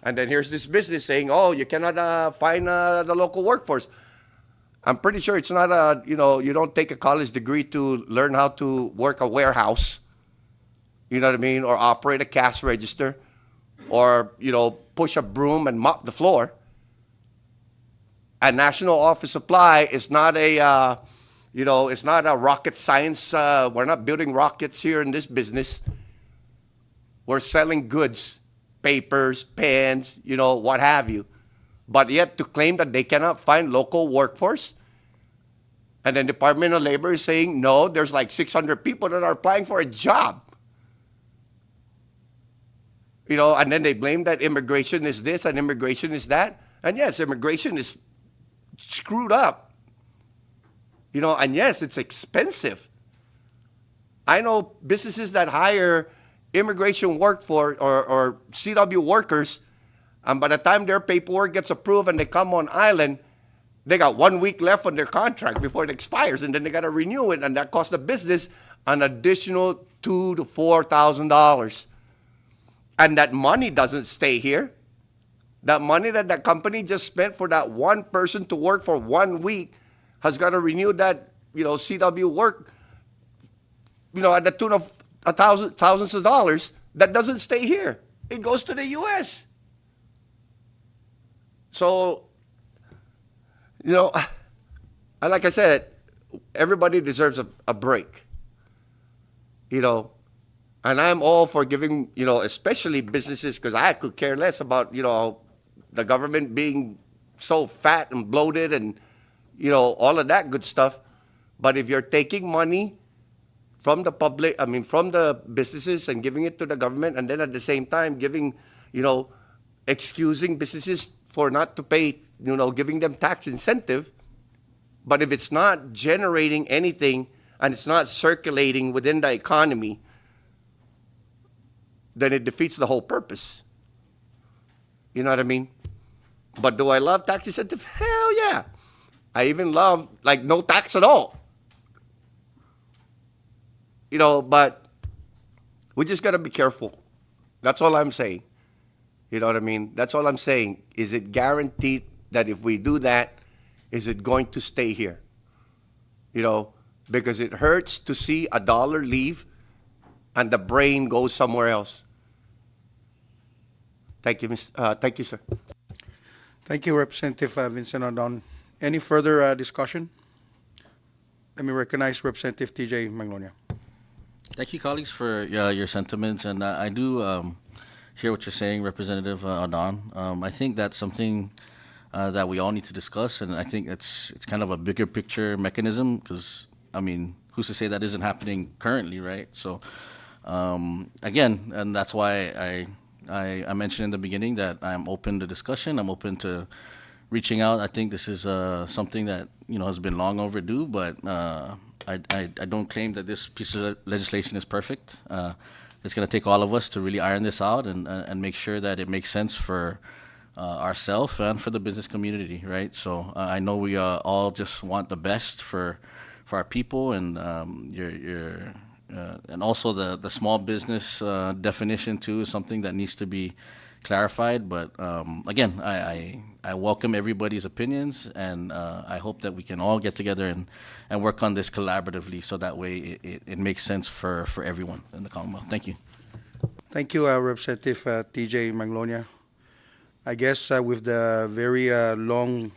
And then here's this business saying, oh, you cannot find the local workforce. I'm pretty sure it's not you don't take a college degree to learn how to work a warehouse, or operate a cash register, or, push a broom and mop the floor. And National Office Supply is not it's not a rocket science. We're not building rockets here in this business. We're selling goods, papers, pens, what have you. But yet to claim that they cannot find local workforce, and then Department of Labor is saying, no, there's like 600 people that are applying for a job. And then they blame that immigration is this and immigration is that. And yes, immigration is screwed up. And yes, it's expensive. I know businesses that hire immigration workforce or CW workers, and by the time their paperwork gets approved and they come on island, they got 1 week left on their contract before it expires, and then they got to renew it, and that costs the business an additional $2,000 to $4,000. And that money doesn't stay here. That money that the company just spent for that one person to work for 1 week has got to renew that, CW work, at the tune of thousands of dollars. That doesn't stay here. It goes to the U.S. So, like I said, everybody deserves a break. And I'm all for giving, especially businesses, because I could care less about, the government being so fat and bloated and, all of that good stuff. But if you're taking money from the public, from the businesses and giving it to the government, and then at the same time giving, excusing businesses for not to pay, giving them tax incentive. But if it's not generating anything and it's not circulating within the economy, then it defeats the whole purpose. You know what I mean? But do I love tax incentive? Hell yeah. I even love, like, no tax at all. But we just got to be careful. That's all I'm saying. You know what I mean? That's all I'm saying. Is it guaranteed that if we do that, is it going to stay here? Because it hurts to see a dollar leave and the brain goes somewhere else. Thank you, thank you, sir. Thank you, Representative Vincent Adon. Any further discussion? Let me recognize Representative TJ Magnolia. Thank you, colleagues, for your sentiments, and I do hear what you're saying, Representative Adon. I think that's something that we all need to discuss, and I think it's kind of a bigger picture mechanism because, who's to say that isn't happening currently, right? So, again, and that's why I mentioned in the beginning that I'm open to discussion. I'm open to reaching out. I think this is something that has been long overdue, but I don't claim that this piece of legislation is perfect. It's going to take all of us to really iron this out and make sure that it makes sense for ourselves and for the business community, right? So I know we all just want the best for our people and and also the small business definition too is something that needs to be clarified. But again, I welcome everybody's opinions, and I hope that we can all get together and work on this collaboratively, so that way it makes sense for everyone in the Commonwealth. Thank you. Thank you, Representative TJ Magnolia. I guess with the very long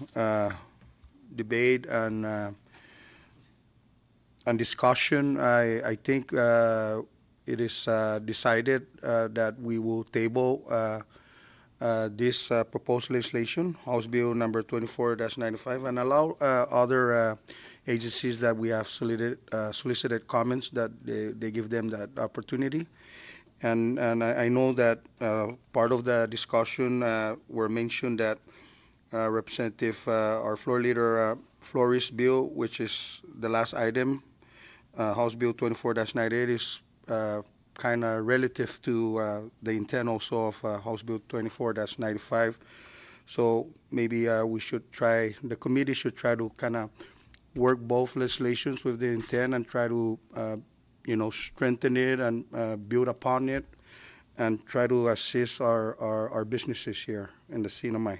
debate and discussion, I think it is decided that we will table this proposed legislation, House Bill number 24-95, and allow other agencies that we have solicited comments that they give them that opportunity. And I know that part of the discussion were mentioned that Representative, our floor leader, Flores bill, which is the last item, House Bill 24-98, is kind of relative to the intent also of House Bill 24-95. So maybe we should try, the committee should try to kind of work both legislations with the intent and try to, strengthen it and build upon it and try to assist our businesses here in the CNMI.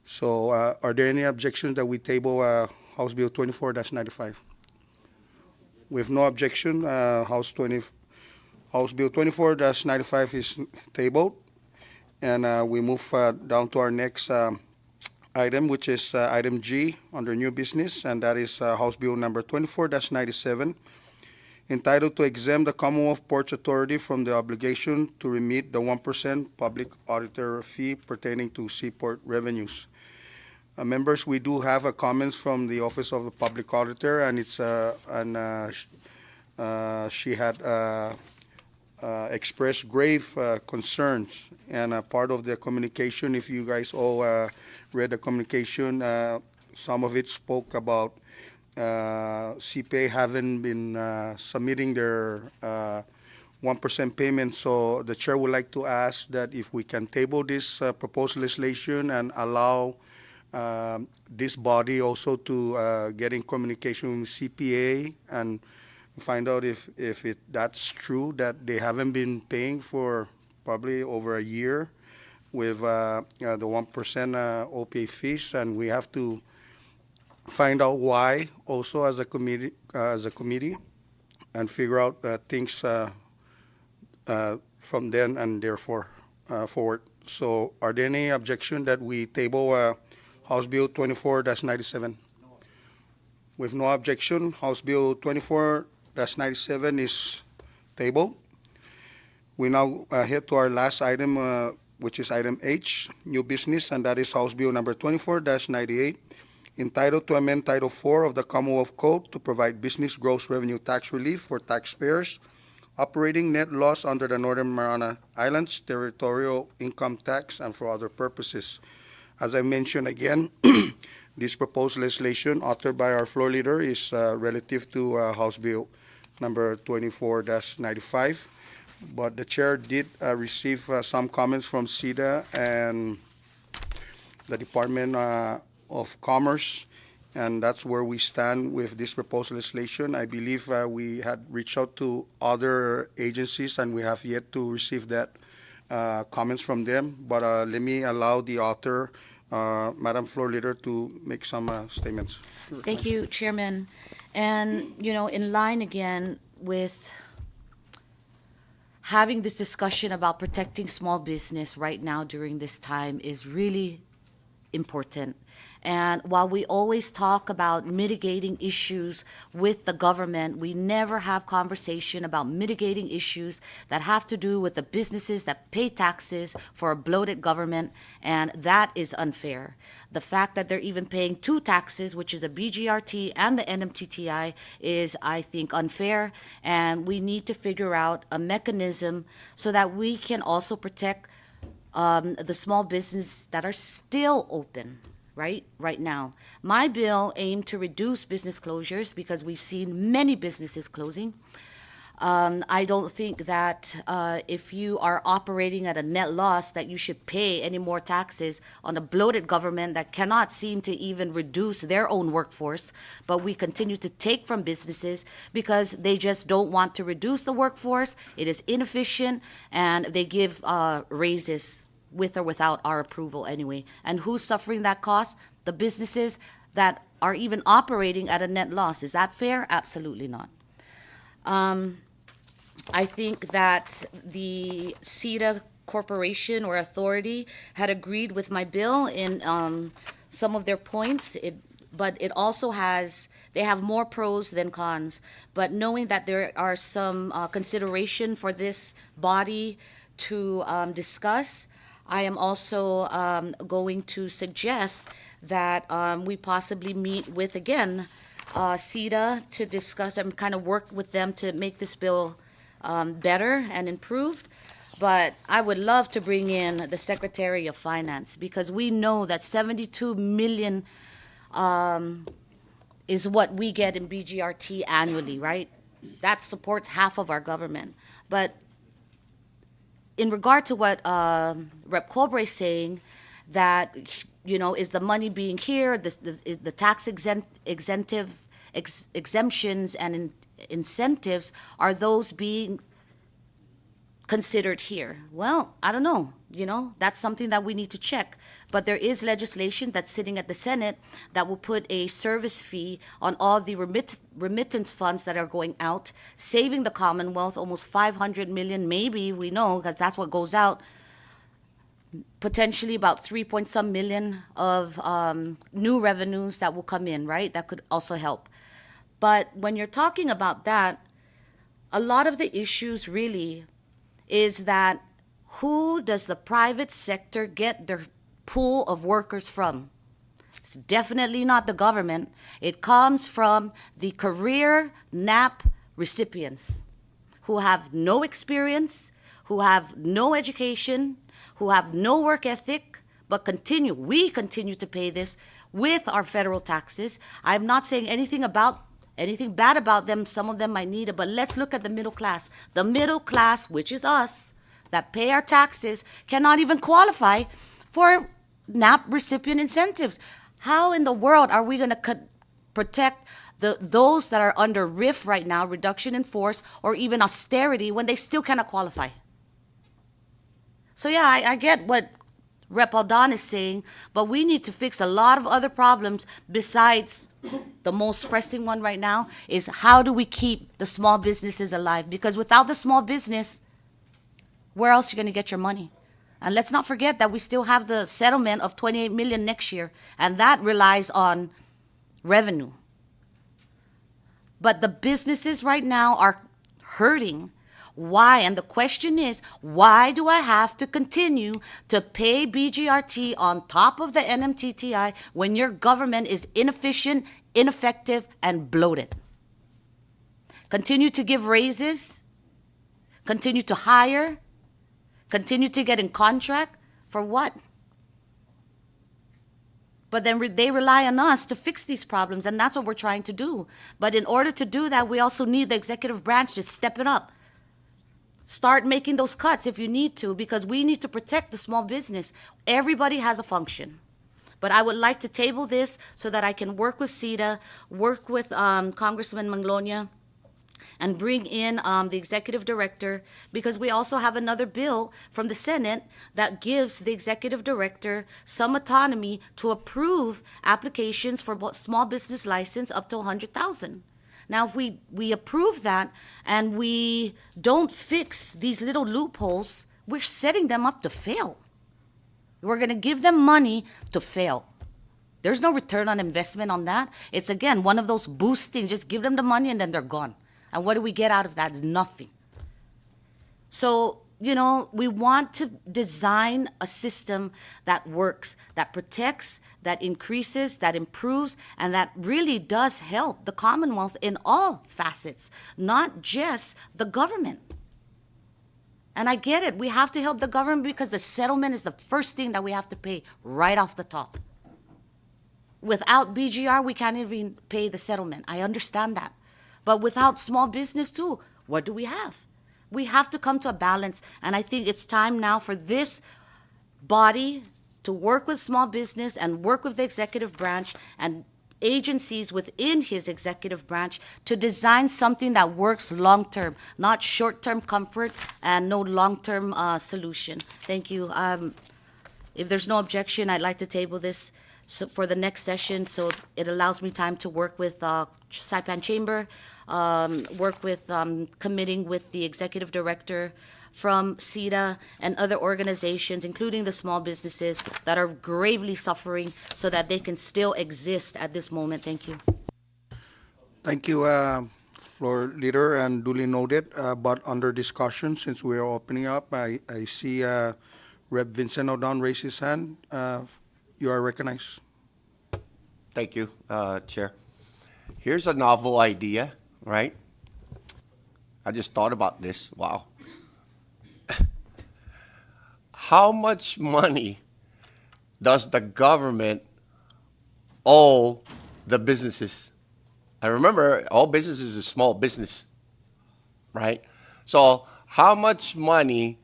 So are there any objections that we table House Bill 24-95? With no objection, House Bill 24-95 is tabled. And we move down to our next item, which is item G under new business, and that is House Bill number 24-97, entitled to exempt the Commonwealth Ports Authority from the obligation to remit the 1% public auditor fee pertaining to seaport revenues. Members, we do have a comments from the Office of the Public Auditor, and it's she had expressed grave concerns, and part of the communication, if you guys all read the communication, some of it spoke about CPA haven't been submitting their 1% payment. So the chair would like to ask that if we can table this proposed legislation and allow this body also to get in communication with CPA and find out if that's true, that they haven't been paying for probably over a year with the 1% OPA fees, and we have to find out why also as a committee and figure out things from then and therefore forward. So are there any objection that we table House Bill 24-97? With no objection, House Bill 24-97 is tabled. We now head to our last item, which is item H, new business, and that is House Bill number 24-98, entitled to amend Title IV of the Commonwealth Code to provide business gross revenue tax relief for taxpayers operating net loss under the Northern Mariana Islands territorial income tax and for other purposes. As I mentioned again, this proposed legislation authored by our floor leader is relative to House Bill number 24-95. But the chair did receive some comments from CEDA and the Department of Commerce, and that's where we stand with this proposed legislation. I believe we had reached out to other agencies, and we have yet to receive that comments from them. But let me allow the author, Madam Floor Leader, to make some statements. Thank you, Chairman. And, in line again with having this discussion about protecting small business right now during this time is really important. And while we always talk about mitigating issues with the government, we never have conversation about mitigating issues that have to do with the businesses that pay taxes for a bloated government, and that is unfair. The fact that they're even paying two taxes, which is a BGRT and the NMTTI, is, I think, unfair, and we need to figure out a mechanism so that we can also protect the small business that are still open right now. My bill aimed to reduce business closures because we've seen many businesses closing. I don't think that if you are operating at a net loss that you should pay any more taxes on a bloated government that cannot seem to even reduce their own workforce, but we continue to take from businesses because they just don't want to reduce the workforce. It is inefficient, and they give raises with or without our approval anyway. And who's suffering that cost? The businesses that are even operating at a net loss. Is that fair? Absolutely not. I think that the CEDA corporation or authority had agreed with my bill in some of their points, but it also they have more pros than cons. But knowing that there are some consideration for this body to discuss, I am also going to suggest that we possibly meet with, again, CEDA to discuss and kind of work with them to make this bill better and improved. But I would love to bring in the Secretary of Finance, because we know that 72 million is what we get in BGRT annually, right? That supports half of our government. But in regard to what Rep. Cobre is saying, that, is the money being here, the tax exemptions and incentives, are those being considered here? Well, I don't know. That's something that we need to check. But there is legislation that's sitting at the Senate that will put a service fee on all the remittance funds that are going out, saving the Commonwealth almost 500 million, maybe, we know, because that's what goes out, potentially about 3-point-some million of new revenues that will come in, right? That could also help. But when you're talking about that, a lot of the issues really is that who does the private sector get their pool of workers from? It's definitely not the government. It comes from the career NAP recipients who have no experience, who have no education, who have no work ethic, but we continue to pay this with our federal taxes. I'm not saying anything bad about them. Some of them might need it, but let's look at the middle class. The middle class, which is us, that pay our taxes, cannot even qualify for NAP recipient incentives. How in the world are we going to protect those that are under RIF right now, reduction in force, or even austerity, when they still cannot qualify? So yeah, I get what Rep. Aldan is saying, but we need to fix a lot of other problems besides the most pressing one right now is how do we keep the small businesses alive? Because without the small business, where else are you going to get your money? And let's not forget that we still have the settlement of 28 million next year, and that relies on revenue. But the businesses right now are hurting. Why? And the question is, why do I have to continue to pay BGRT on top of the NMTTI when your government is inefficient, ineffective, and bloated? Continue to give raises, continue to hire, continue to get in contract, for what? But then they rely on us to fix these problems, and that's what we're trying to do. But in order to do that, we also need the executive branch to step it up. Start making those cuts if you need to, because we need to protect the small business. Everybody has a function. But I would like to table this so that I can work with CETA, work with Congressman Manglonia, and bring in the executive director, because we also have another bill from the Senate that gives the executive director some autonomy to approve applications for small business license up to 100,000. Now, if we approve that and we don't fix these little loopholes, we're setting them up to fail. We're going to give them money to fail. There's no return on investment on that. It's, again, one of those boosting, just give them the money and then they're gone. And what do we get out of that? It's nothing. So, we want to design a system that works, that protects, that increases, that improves, and that really does help the Commonwealth in all facets, not just the government. And I get it. We have to help the government because the settlement is the first thing that we have to pay right off the top. Without BGR, we can't even pay the settlement. I understand that. But without small business too, what do we have? We have to come to a balance. And I think it's time now for this body to work with small business and work with the executive branch and agencies within his executive branch to design something that works long-term, not short-term comfort and no long-term solution. Thank you. If there's no objection, I'd like to table this for the next session so it allows me time to work with Saipan Chamber, work with committing with the executive director from CETA and other organizations, including the small businesses that are gravely suffering so that they can still exist at this moment. Thank you. Thank you, Floor Leader, and duly noted. But under discussion, since we are opening up, I see Rep. Vincent O'Don raise his hand. You are recognized. Thank you, Chair. Here's a novel idea, right? I just thought about this. Wow. How much money does the government owe the businesses? I remember all businesses is small business, right? So how much money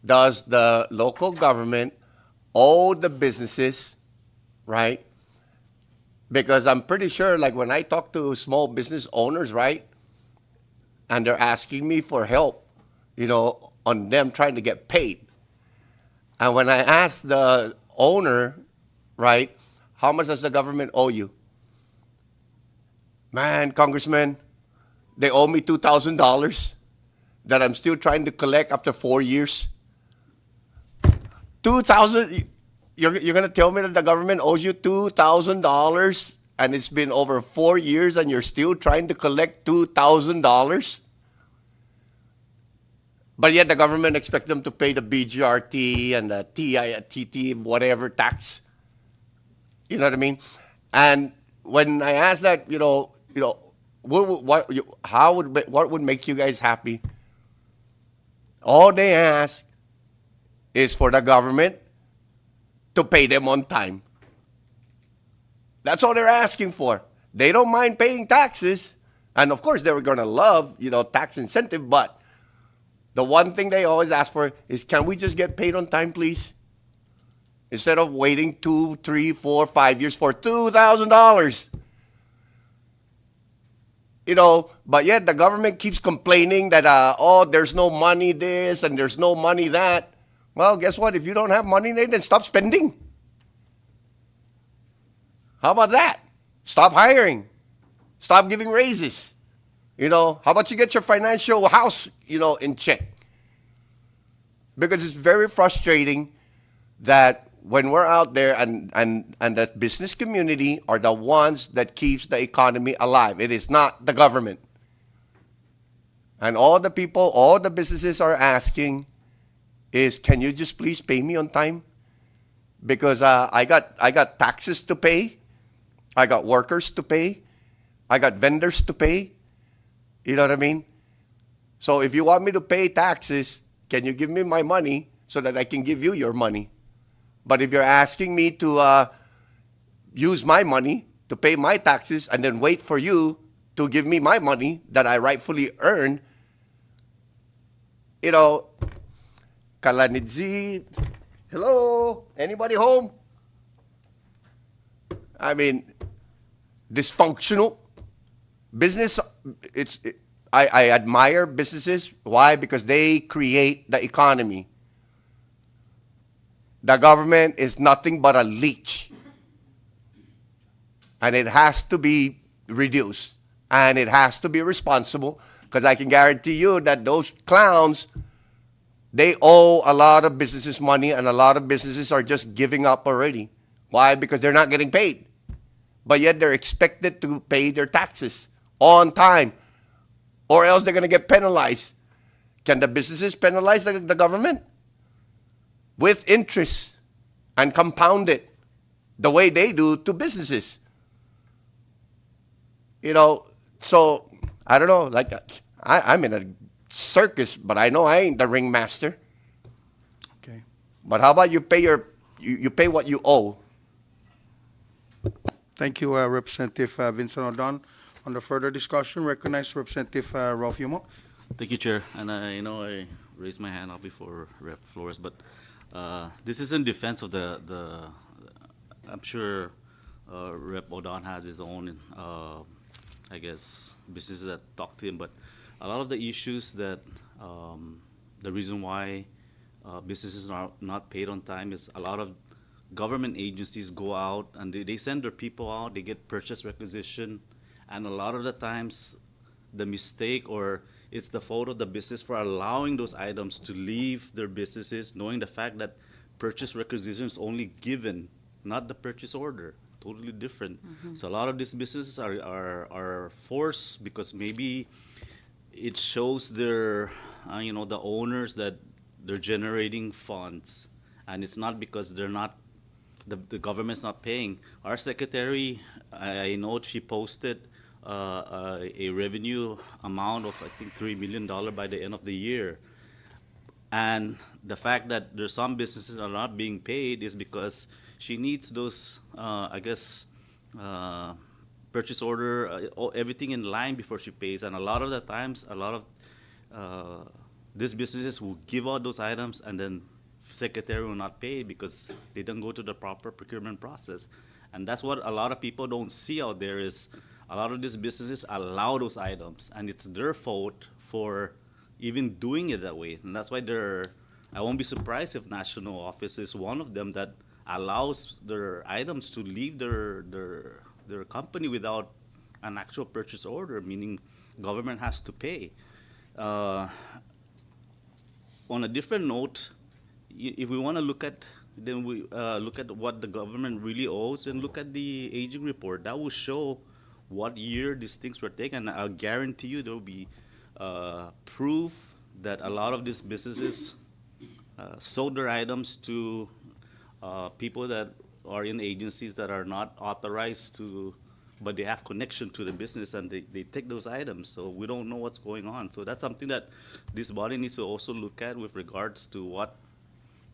does the local government owe the businesses, right? Because I'm pretty sure, like when I talk to small business owners, right, and they're asking me for help, on them trying to get paid. And when I ask the owner, right, how much does the government owe you? Man, Congressman, they owe me $2,000 that I'm still trying to collect after 4 years. 2,000. You're going to tell me that the government owes you $2,000 and it's been over 4 years and you're still trying to collect $2,000? But yet the government expects them to pay the BGRT and the TT, whatever tax. You know what I mean? And when I ask that, what would make you guys happy? All they ask is for the government to pay them on time. That's all they're asking for. They don't mind paying taxes. And of course, they were going to love, tax incentive. But the one thing they always ask for is, can we just get paid on time, please? Instead of waiting 2, 3, 4, 5 years for $2,000. But yet the government keeps complaining that, there's no money this and there's no money that. Well, guess what? If you don't have money, then stop spending. How about that? Stop hiring. Stop giving raises. How about you get your financial house, in check? Because it's very frustrating that when we're out there and the business community are the ones that keeps the economy alive. It is not the government. And all the people, all the businesses are asking is, can you just please pay me on time? Because I got taxes to pay, I got workers to pay, I got vendors to pay. You know what I mean? So if you want me to pay taxes, can you give me my money so that I can give you your money? But if you're asking me to use my money to pay my taxes and then wait for you to give me my money that I rightfully earned, you know, Kalanidzi, hello, anybody home? I mean, dysfunctional business. I admire businesses. Why? Because they create the economy. The government is nothing but a leech. And it has to be reduced. And it has to be responsible, because I can guarantee you that those clowns, they owe a lot of businesses money, and a lot of businesses are just giving up already. Why? Because they're not getting paid. But yet they're expected to pay their taxes on time, or else they're going to get penalized. Can the businesses penalize the government? With interest and compound it the way they do to businesses. You know, so I don't know, like I'm in a circus, but I know I ain't the ringmaster. Okay. But how about you pay what you owe? Thank you, Representative Vincent Odon. On the further discussion, recognize Representative Ralph Yumo. Thank you, Chair. And I know I raised my hand up before Rep. Flores, but this is in defense of I'm sure Rep. Odon has his own, I guess, businesses that talk to him, but a lot of the issues that, the reason why businesses are not paid on time is a lot of government agencies go out and they send their people out, they get purchase requisition, and a lot of the times the mistake or it's the fault of the business for allowing those items to leave their businesses, knowing the fact that purchase requisition is only given, not the purchase order. Totally different. So a lot of these businesses are forced because maybe it shows their, the owners that they're generating funds, and it's not because they're not, the government's not paying. Our secretary, I know she posted a revenue amount of, I think, $3 million by the end of the year. And the fact that there's some businesses that are not being paid is because she needs those, purchase order, everything in line before she pays. And a lot of the times, a lot of these businesses will give out those items and then secretary will not pay because they don't go to the proper procurement process. And that's what a lot of people don't see out there is a lot of these businesses allow those items, and it's their fault for even doing it that way. And that's why I won't be surprised if national office is one of them that allows their items to leave their company without an actual purchase order, meaning government has to pay. On a different note, if we want to look at, then we look at what the government really owes and look at the aging report. That will show what year these things were taken. I'll guarantee you there will be proof that a lot of these businesses sold their items to people that are in agencies that are not authorized to, but they have connection to the business and they take those items. So we don't know what's going on. So that's something that this body needs to also look at with regards to what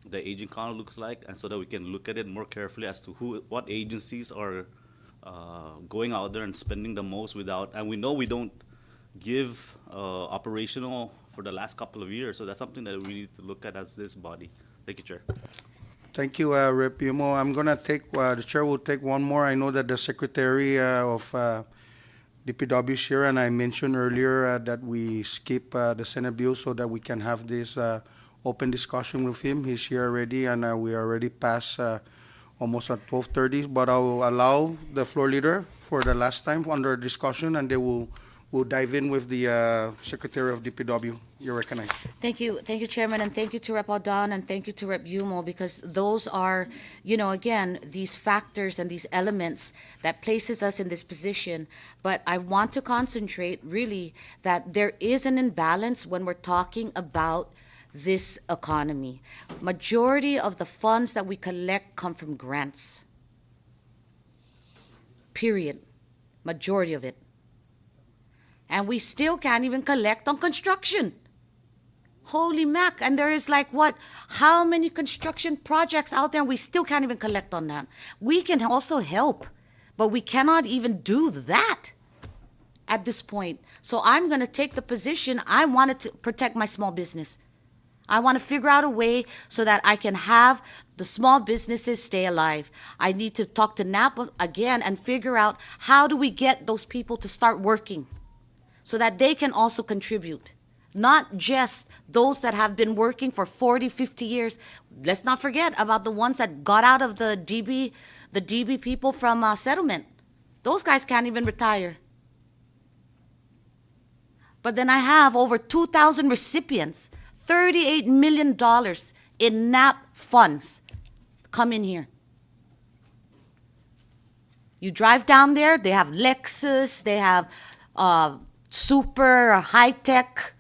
the aging count looks like, and so that we can look at it more carefully as to what agencies are going out there and spending the most without, and we know we don't give operational for the last couple of years. So that's something that we need to look at as this body. Thank you, Chair. Thank you, Rep. Yumo. I'm going to take, the chair will take one more. I know that the Secretary of DPW is here, and I mentioned earlier that we skip the Senate bill so that we can have this open discussion with him. He's here already, and we already passed almost at 12:30, but I will allow the floor leader for the last time under discussion, and they will we'll dive in with the Secretary of DPW. You're recognized. Thank you, Chairman, and thank you to Rep. Aldan, and thank you to Rep. Yumo, because those are, again, these factors and these elements that places us in this position. But I want to concentrate really that there is an imbalance when we're talking about this economy. Majority of the funds that we collect come from grants. Period. Majority of it. And we still can't even collect on construction. Holy mac. And there is how many construction projects out there, and we still can't even collect on that. We can also help, but we cannot even do that at this point. So I'm going to take the position, I wanted to protect my small business. I want to figure out a way so that I can have the small businesses stay alive. I need to talk to NAPA again and figure out how do we get those people to start working so that they can also contribute. Not just those that have been working for 40, 50 years. Let's not forget about the ones that got out of the DB people from settlement. Those guys can't even retire. But then I have over 2,000 recipients, $38 million in NAP funds come in here. You drive down there, they have Lexus, they have super high-tech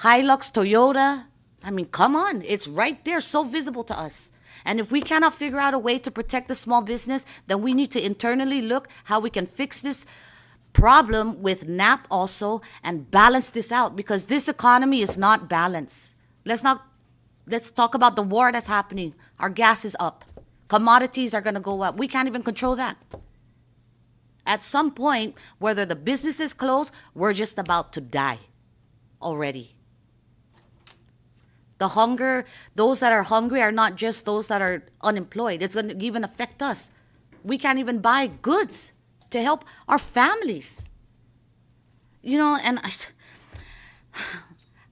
Hilux, Toyota. I mean, come on. It's right there, so visible to us. And if we cannot figure out a way to protect the small business, then we need to internally look how we can fix this problem with NAP also and balance this out, because this economy is not balanced. Let's talk about the war that's happening. Our gas is up. Commodities are going to go up. We can't even control that. At some point, whether the business is closed, we're just about to die already. The hunger, those that are hungry are not just those that are unemployed. It's going to even affect us. We can't even buy goods to help our families. And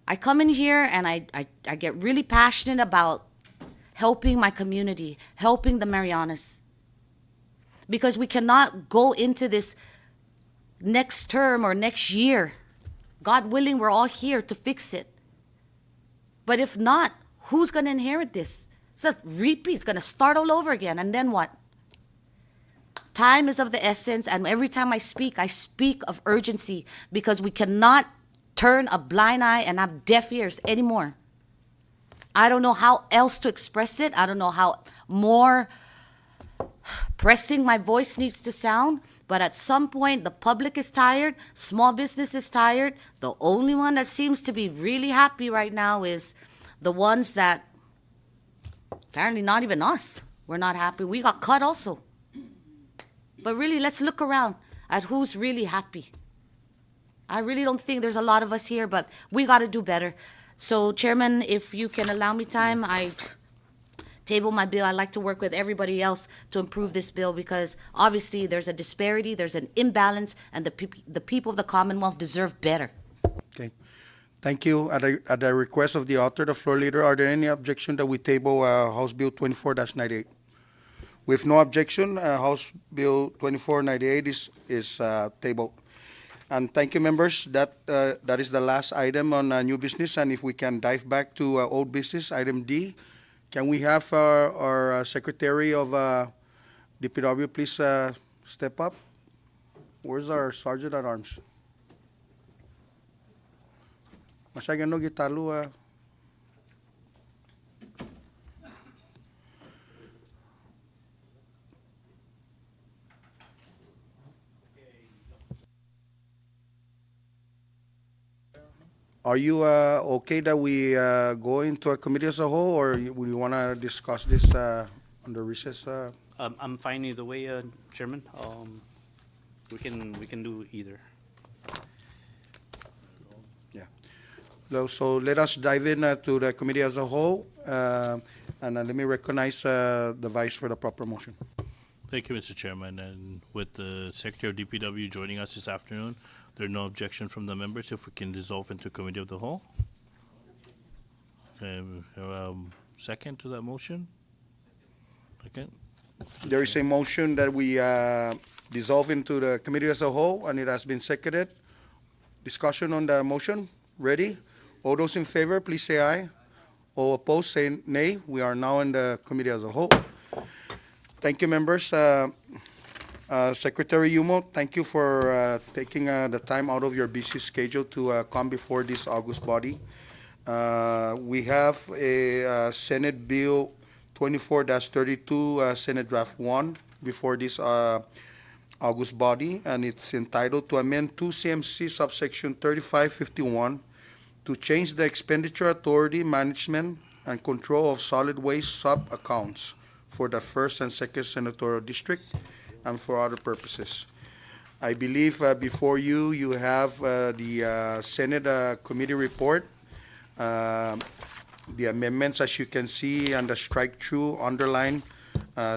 I come in here and I get really passionate about helping my community, helping the Marianas. Because we cannot go into this next term or next year. God willing, we're all here to fix it. But if not, who's going to inherit this? So repeat, it's going to start all over again. And then what? Time is of the essence. And every time I speak of urgency, because we cannot turn a blind eye and have deaf ears anymore. I don't know how else to express it. I don't know how more pressing my voice needs to sound. But at some point, the public is tired, small business is tired. The only one that seems to be really happy right now is the ones that, apparently not even us, we're not happy. We got cut also. But really, let's look around at who's really happy. I really don't think there's a lot of us here, but we got to do better. So, Chairman, if you can allow me time, I table my bill. I'd like to work with everybody else to improve this bill, because obviously there's a disparity, there's an imbalance, and the people of the Commonwealth deserve better. Okay. Thank you. At the request of the author, the floor leader, are there any objection that we table House Bill 24-98? With no objection, House Bill 2498 is tabled. And thank you, members. That is the last item on new business. And if we can dive back to old business, item D, can we have our Secretary of DPW please step up? Where's our Sergeant at Arms? Masyag no gitalo. Are you okay that we go into a committee as a whole, or would you want to discuss this under recess? I'm fine either way, Chairman. We can do either. So let us dive in to the committee as a whole, and let me recognize the vice for the proper motion. Thank you, Mr. Chairman. And with the Secretary of DPW joining us this afternoon, there are no objection from the members if we can dissolve into committee of the whole. Okay, second to that motion? Second? There is a motion that we dissolve into the committee as a whole, and it has been seconded. Discussion on the motion? Ready? All those in favor, please say aye. All opposed, say nay. We are now in the committee as a whole. Thank you, members. Secretary Yumo, thank you for taking the time out of your busy schedule to come before this August body. We have a Senate Bill 24-32, Senate Draft 1, before this August body, and it's entitled to amend 2 CMC subsection 3551 to change the expenditure authority, management, and control of solid waste sub-accounts for the first and second senatorial district and for other purposes. I believe before you, you have the Senate committee report. The amendments, as you can see, and the strike-through underlined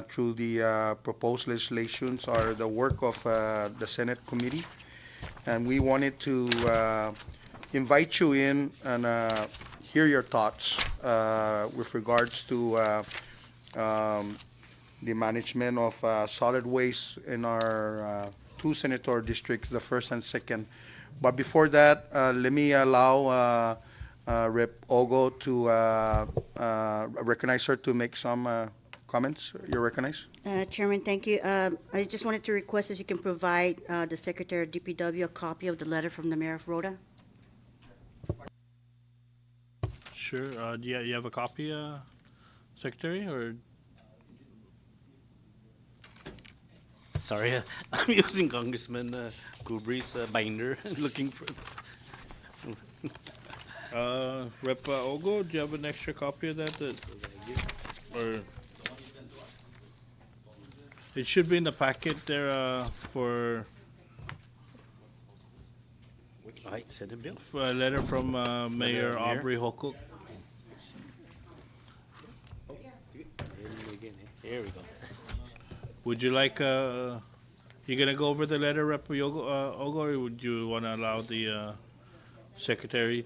through the proposed legislations are the work of the Senate committee. And we wanted to invite you in and hear your thoughts with regards to the management of solid waste in our 2 senatorial districts, the first and second. But before that, let me allow Rep. Ogo to recognize her to make some comments. You're recognized. Chairman, thank you. I just wanted to request if you can provide the Secretary of DPW a copy of the letter from the Mayor of Rhoda. Sure. Do you have a copy, Secretary, or? Sorry, I'm using Congressman Kubri's binder, looking for. Rep. Ogo, do you have an extra copy of that? Or it should be in the packet there for Senate bill. a letter from Mayor Mayor? Aubrey Hokuk. Here we go. Would you like, you gonna go over the letter, Rep. Ogo, or would you want to allow the secretary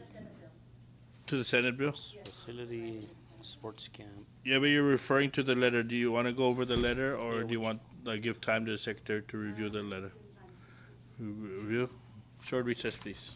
to the Senate bill? Facility sports camp. Yeah, but you're referring to the letter. Do you want to go over the letter, or do you want give time to the secretary to review the letter? Review. Short recess, please.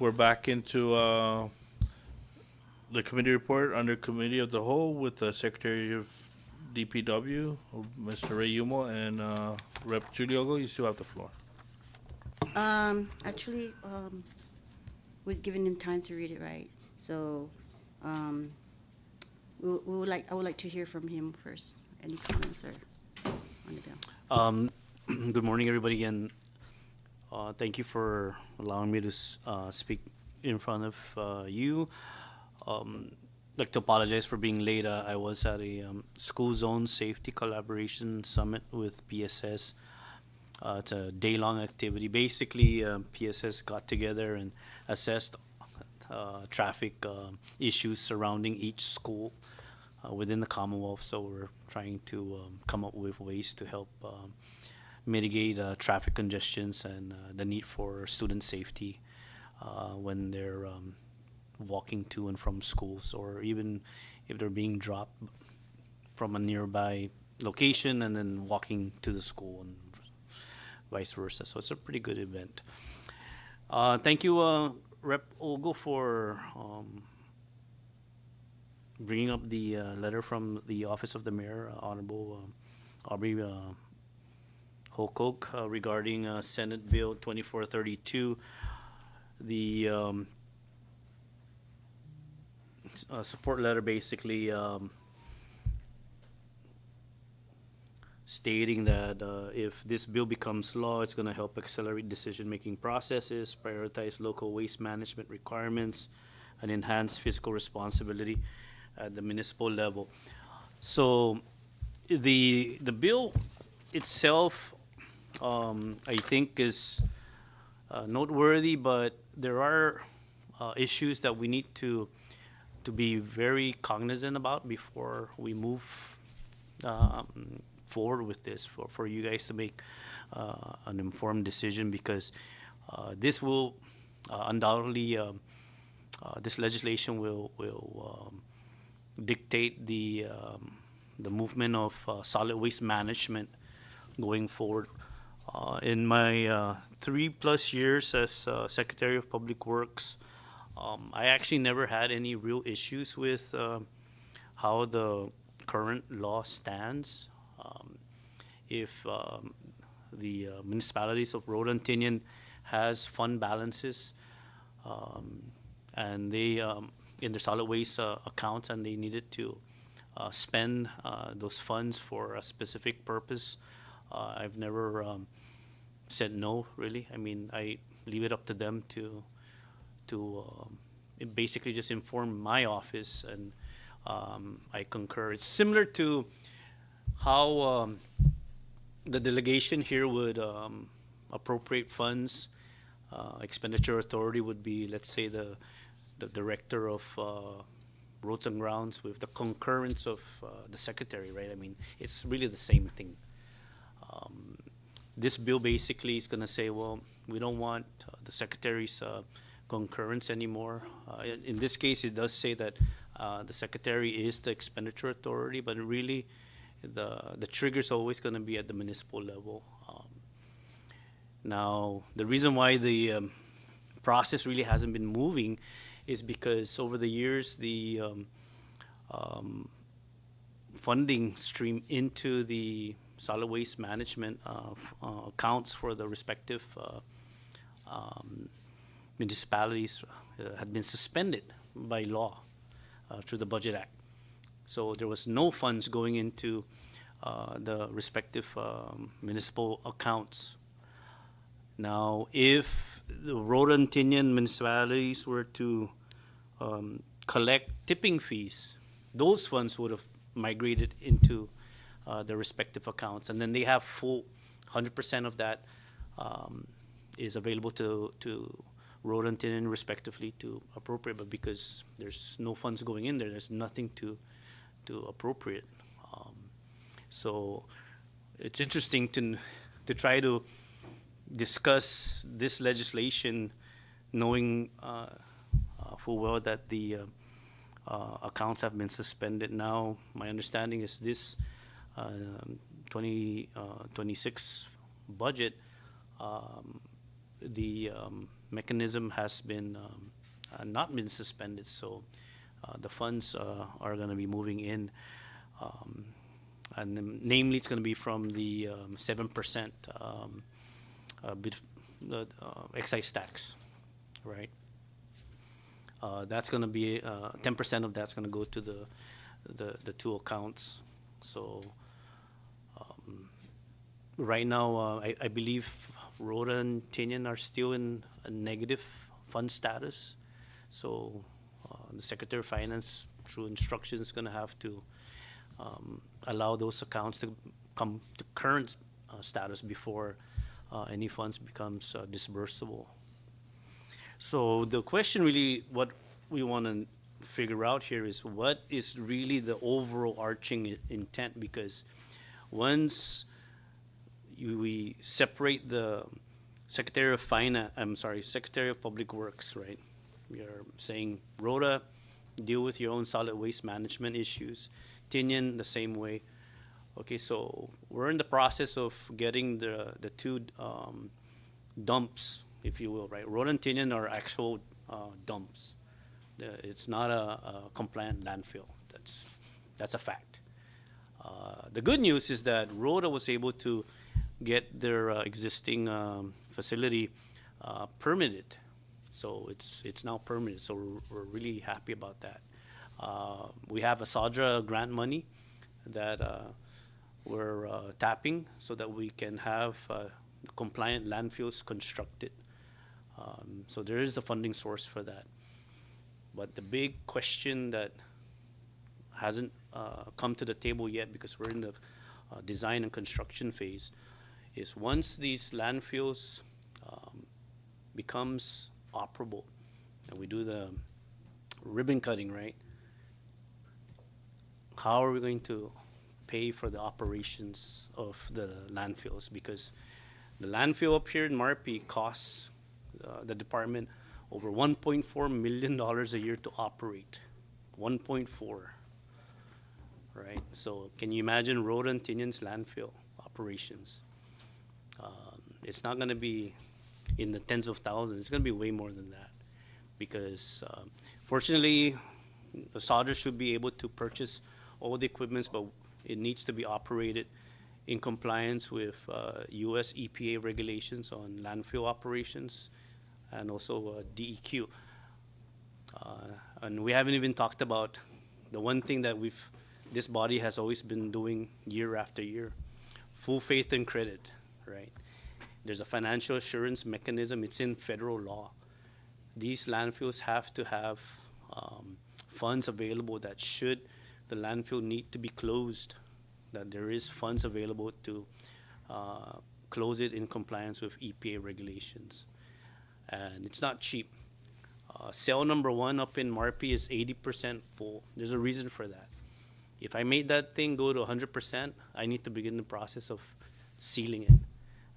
We're back into the committee report under Committee of the Whole with the Secretary of DPW, Mr. Ray Yumo, and Rep. Juliogo. You still have the floor. Actually, we've given him time to read it, right? So, I would like to hear from him first. Any comments or on the bill? Good morning, everybody, and thank you for allowing me to speak in front of you. I'd like to apologize for being late. I was at a school zone safety collaboration summit with PSS. It's a day-long activity. Basically, PSS got together and assessed traffic issues surrounding each school within the Commonwealth. So we're trying to come up with ways to help mitigate traffic congestions and the need for student safety when they're walking to and from schools, or even if they're being dropped from a nearby location and then walking to the school and vice versa. So it's a pretty good event. Thank you, Rep. Olgo, for bringing up the letter from the Office of the Mayor, Honorable Aubrey Holcoke, regarding Senate Bill 2432. The support letter basically stating that if this bill becomes law, it's going to help accelerate decision-making processes, prioritize local waste management requirements, and enhance fiscal responsibility at the municipal level. So the bill itself, I think, is noteworthy, but there are issues that we need to be very cognizant about before we move forward with this, for you guys to make an informed decision, because this will undoubtedly, this legislation will dictate the movement of solid waste management going forward. In my 3+ years as Secretary of Public Works, I actually never had any real issues with how the current law stands. If the municipalities of Rhode and Tinian has fund balances and they in their solid waste accounts, and they needed to spend those funds for a specific purpose, I've never said no, really. I mean, I leave it up to them to basically just inform my office, and I concur. It's similar to how the delegation here would appropriate funds. Expenditure authority would be, let's say, the director of roads and grounds with the concurrence of the secretary, right? I mean, it's really the same thing. This bill basically is going to say, well, we don't want the secretary's concurrence anymore. In this case, it does say that the secretary is the expenditure authority, but really the trigger is always going to be at the municipal level. Now, the reason why the process really hasn't been moving is because over the years, the funding stream into the solid waste management accounts for the respective municipalities had been suspended by law through the Budget Act. So there was no funds going into the respective municipal accounts. Now, if the Rhode and Tinian municipalities were to collect tipping fees, those funds would have migrated into their respective accounts, and then they have full 100% of that is available to Rhode and Tinian respectively to appropriate. But because there's no funds going in there, there's nothing to appropriate. So it's interesting to try to discuss this legislation knowing full well that the accounts have been suspended. Now, my understanding is this 2026 budget, the mechanism has been not been suspended, so the funds are going to be moving in, and namely it's going to be from the 7% excise tax, right? That's going to be 10% of that's going to go to the two accounts. So right now, I believe Rhoda and Tinian are still in a negative fund status. So the Secretary of Finance, through instructions, is going to have to allow those accounts to come to current status before any funds becomes disbursable. So the question really, what we want to figure out here is what is really the overall arching intent, because once we separate the Secretary of Finance, Secretary of Public Works, right? We are saying, Rhoda, deal with your own solid waste management issues. Tinian, the same way. Okay, so we're in the process of getting the two dumps, if you will, right? Rhoda and Tinian are actual dumps. It's not a compliant landfill. That's a fact. The good news is that Rhoda was able to get their existing facility permitted. So it's now permitted. So we're really happy about that. We have a SADRA grant money that we're tapping so that we can have compliant landfills constructed. So there is a funding source for that. But the big question that hasn't come to the table yet, because we're in the design and construction phase, is once these landfills becomes operable and we do the ribbon cutting, right? How are we going to pay for the operations of the landfills? Because the landfill up here in Marpi costs the department over $1.4 million a year to operate. 1.4, right? So can you imagine Rhoda and Tinian's landfill operations? It's not going to be in the tens of thousands. It's going to be way more than that, because fortunately, the solder should be able to purchase all the equipments, but it needs to be operated in compliance with U.S. EPA regulations on landfill operations and also DEQ. And we haven't even talked about the one thing that this body has always been doing year after year: full faith and credit, right? There's a financial assurance mechanism. It's in federal law. These landfills have to have funds available that should the landfill need to be closed, that there is funds available to close it in compliance with EPA regulations. And it's not cheap. Cell number 1 up in Marpi is 80% full. There's a reason for that. If I made that thing go to 100%, I need to begin the process of sealing it.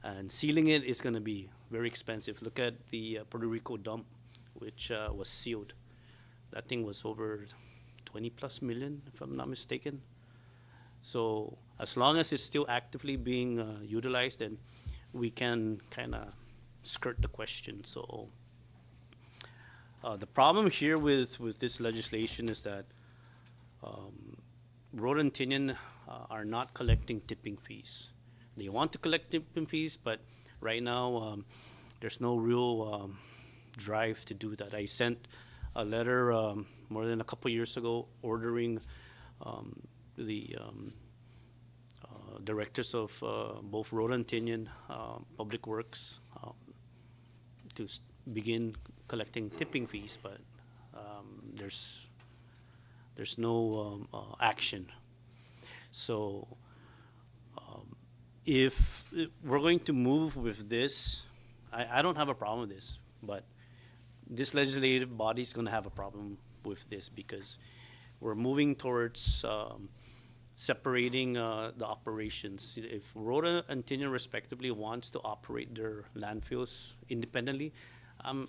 And sealing it is going to be very expensive. Look at the Puerto Rico dump, which was sealed. That thing was over 20 plus million, if I'm not mistaken. So as long as it's still actively being utilized, then we can kind of skirt the question. So the problem here with this legislation is that Rhoda and Tinian are not collecting tipping fees. They want to collect tipping fees, but right now there's no real drive to do that. I sent a letter more than a couple years ago ordering the directors of both Rhoda and Tinian Public Works to begin collecting tipping fees, but there's no action. So if we're going to move with this, I don't have a problem with this, but this legislative body is going to have a problem with this, because we're moving towards separating the operations. If Rhoda and Tinian respectively wants to operate their landfills independently, I'm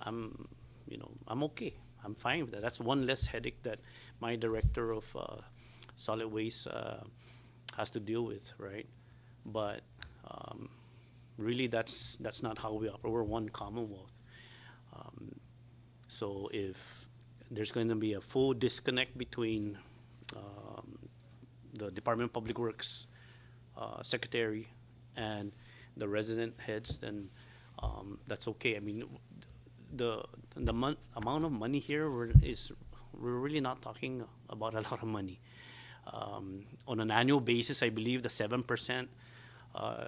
okay. I'm fine with that. That's one less headache that my director of solid waste has to deal with, right? But really, that's not how we operate. We're one Commonwealth. So if there's going to be a full disconnect between the Department of Public Works secretary and the resident heads, then that's okay. I mean, amount of money here we're really not talking about a lot of money. On an annual basis, I believe the 7%,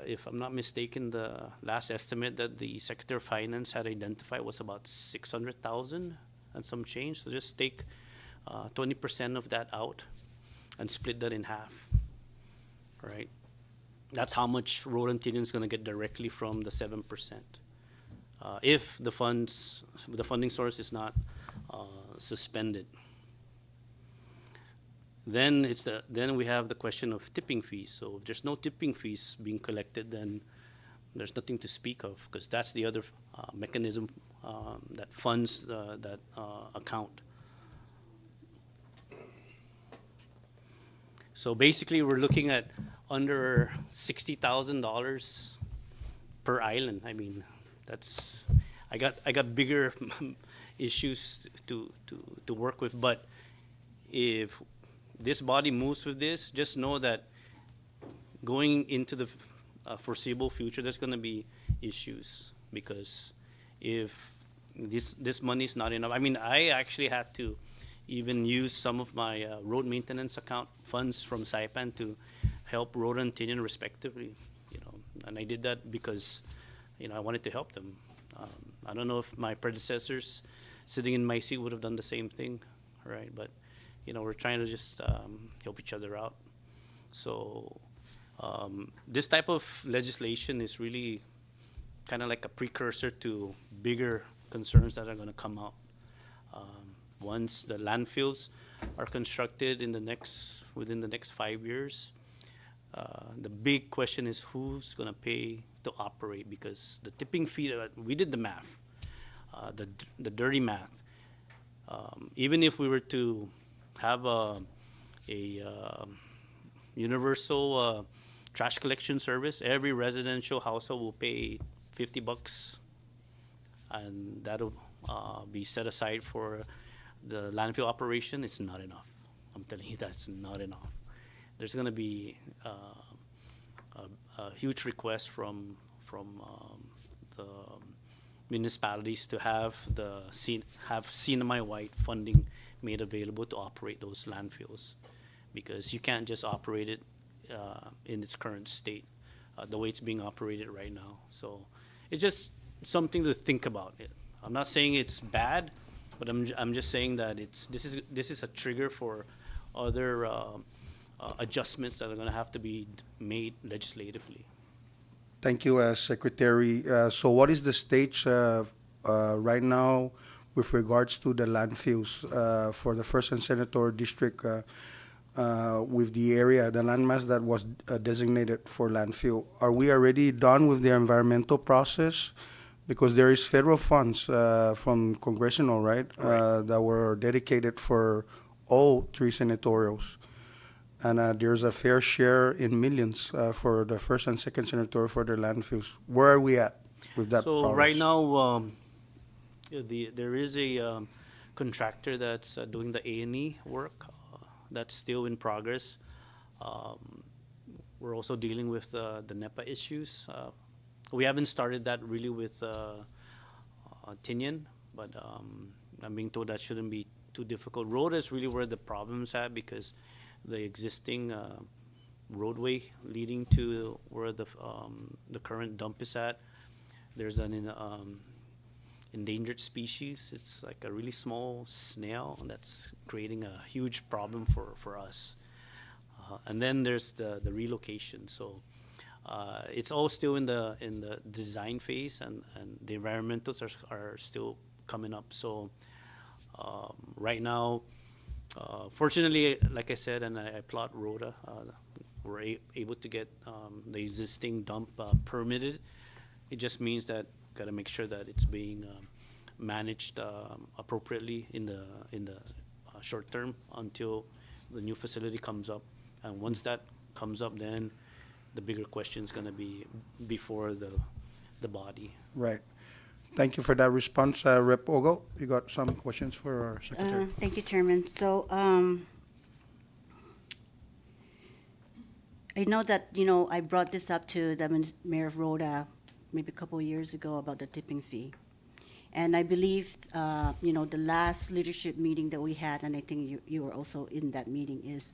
if I'm not mistaken, the last estimate that the Secretary of Finance had identified was about 600,000 and some change. So just take 20% of that out and split that in half, right? That's how much Road and Tinian is going to get directly from the 7%. If the funding source is not suspended. Then we have the question of tipping fees. So if there's no tipping fees being collected, then there's nothing to speak of, because that's the other mechanism that funds that account. So basically, we're looking at under $60,000 per island. I mean, I got bigger issues to work with. But if this body moves with this, just know that going into the foreseeable future, there's going to be issues, because if this money is not enough. I mean, I actually had to even use some of my road maintenance account funds from Saipan to help Road and Tinian respectively, and I did that because, I wanted to help them. I don't know if my predecessors sitting in my seat would have done the same thing, right? But, we're trying to just help each other out. So this type of legislation is really kind of like a precursor to bigger concerns that are going to come out. Once the landfills are constructed within the next 5 years, the big question is who's going to pay to operate, because the tipping fee, we did the math, the dirty math. Even if we were to have a universal trash collection service, every residential household will pay $50, and that'll be set aside for the landfill operation. It's not enough. I'm telling you, that's not enough. There's going to be a huge request from the municipalities to have CNMI-wide funding made available to operate those landfills, because you can't just operate it in its current state, the way it's being operated right now. So it's just something to think about. I'm not saying it's bad, but I'm just saying that this is a trigger for other adjustments that are going to have to be made legislatively. Thank you, Secretary. So what is the stage right now with regards to the landfills for the First and Senator District with the area, the landmass that was designated for landfill? Are we already done with the environmental process? Because there is federal funds from congressional, right, that were dedicated for all three senatorials. And there's a fair share in millions for the first and second senatorial for their landfills. Where are we at with that So progress? right now, there is a contractor that's doing the A&E work. That's still in progress. We're also dealing with the NEPA issues. We haven't started that really with Tinian, but I'm being told that shouldn't be too difficult. Road is really where the problem's at, because the existing roadway leading to where the current dump is at, there's an endangered species. It's like a really small snail that's creating a huge problem for us. And then there's the relocation. So it's all still in the design phase, and the environmentals are still coming up. So right now, fortunately, like I said, and I applaud Rhoda, we're able to get the existing dump permitted. It just means that got to make sure that it's being managed appropriately in the short term until the new facility comes up. And once that comes up, then the bigger question is going to be before the body. Right. Thank you for that response, Rep. Ogo. You got some questions for our Secretary? Thank you, Chairman. So, I know that, I brought this up to the Mayor of Rhoda maybe a couple of years ago about the tipping fee. And I believe, the last leadership meeting that we had, and I think you were also in that meeting, is,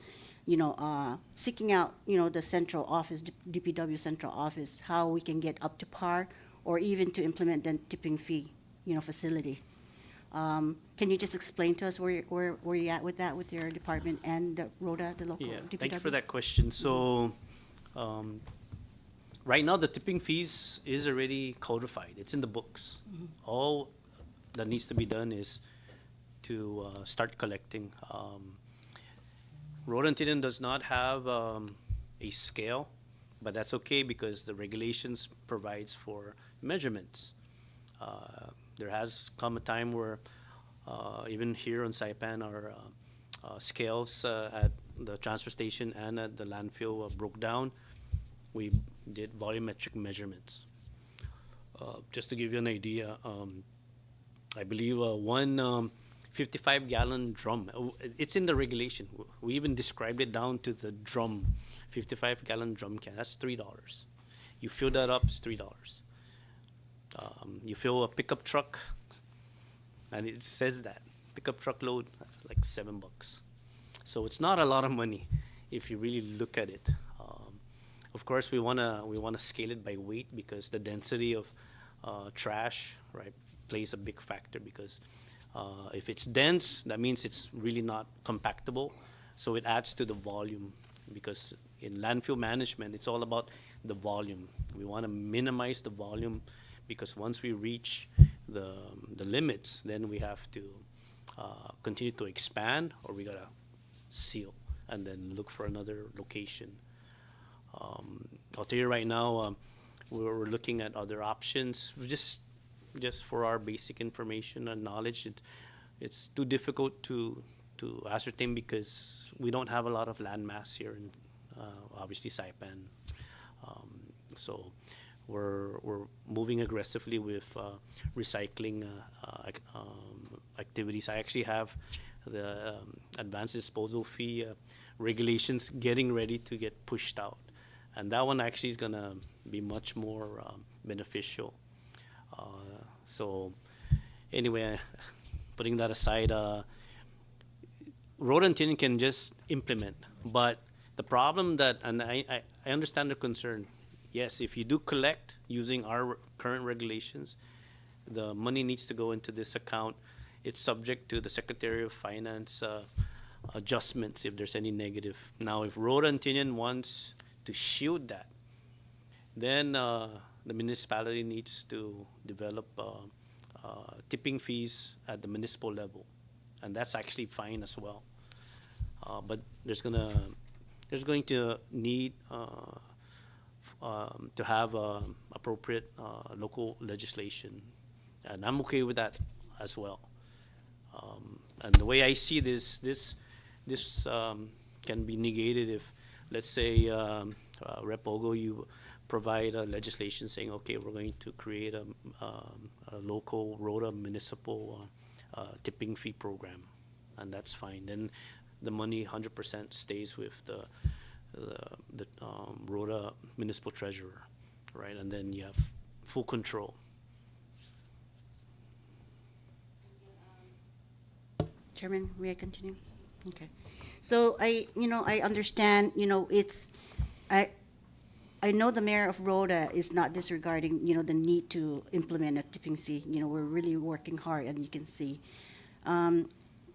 seeking out, the central office, DPW central office, how we can get up to par or even to implement the tipping fee, facility. Can you just explain to us where you're at with that, with your department and the Rhoda, the local Yeah, DPW? thank you for that question. So, right now, the tipping fees is already codified. It's in the books. All that needs to be done is to start collecting. Rhode Island does not have a scale, but that's okay because the regulations provides for measurements. There has come a time where even here on Saipan, our scales at the transfer station and at the landfill broke down. We did volumetric measurements. Just to give you an idea, I believe one 55-gallon drum, it's in the regulation. We even described it down to the drum, 55-gallon drum can, that's $3. You fill that up, it's $3. You fill a pickup truck, and it says that pickup truck load, that's like $7. So it's not a lot of money if you really look at it. Of course, we wanna scale it by weight because the density of trash, right, plays a big factor. Because if it's dense, that means it's really not compactable. So it adds to the volume. Because in landfill management, it's all about the volume. We want to minimize the volume because once we reach the limits, then we have to continue to expand, or we gotta seal and then look for another location. I'll tell you right now, we're looking at other options. Just for our basic information and knowledge, it's too difficult to ascertain because we don't have a lot of land mass here in obviously Saipan. So we're moving aggressively with recycling activities. I actually have the advanced disposal fee regulations getting ready to get pushed out. And that one actually is going to be much more beneficial. So anyway, putting that aside, Rhode Island can just implement. But the problem that, and I understand the concern, yes, if you do collect using our current regulations, the money needs to go into this account. It's subject to the Secretary of Finance adjustments if there's any negative. Now, if Rhode Island wants to shield that, then the municipality needs to develop tipping fees at the municipal level, and that's actually fine as well. But there's going to need to have appropriate local legislation, and I'm okay with that as well. And the way I see this can be negated if, let's say, Rep. Ogo, you provide a legislation saying, okay, we're going to create a local Rhoda municipal tipping fee program, and that's fine. Then the money 100% stays with the Rhoda municipal treasurer, right? And then you have full control. Chairman, may I continue? Okay. So I understand, I know the mayor of Rhoda is not disregarding, the need to implement a tipping fee. We're really working hard, and you can see.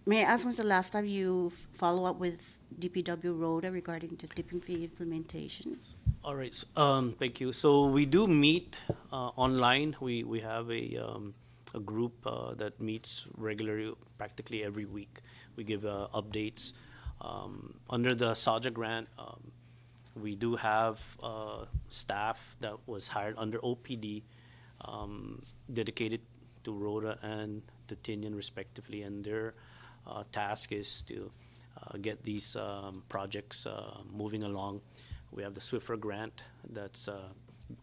May I ask, when's the last time you follow up with DPW Rhoda regarding the tipping fee implementation? All right. Thank you. So we do meet online. We have a group that meets regularly, practically every week. We give updates. Under the SAJA grant, we do have staff that was hired under OPD, dedicated to Rhoda and to Tinian respectively, and their task is to get these projects moving along. We have the Swiffer grant that's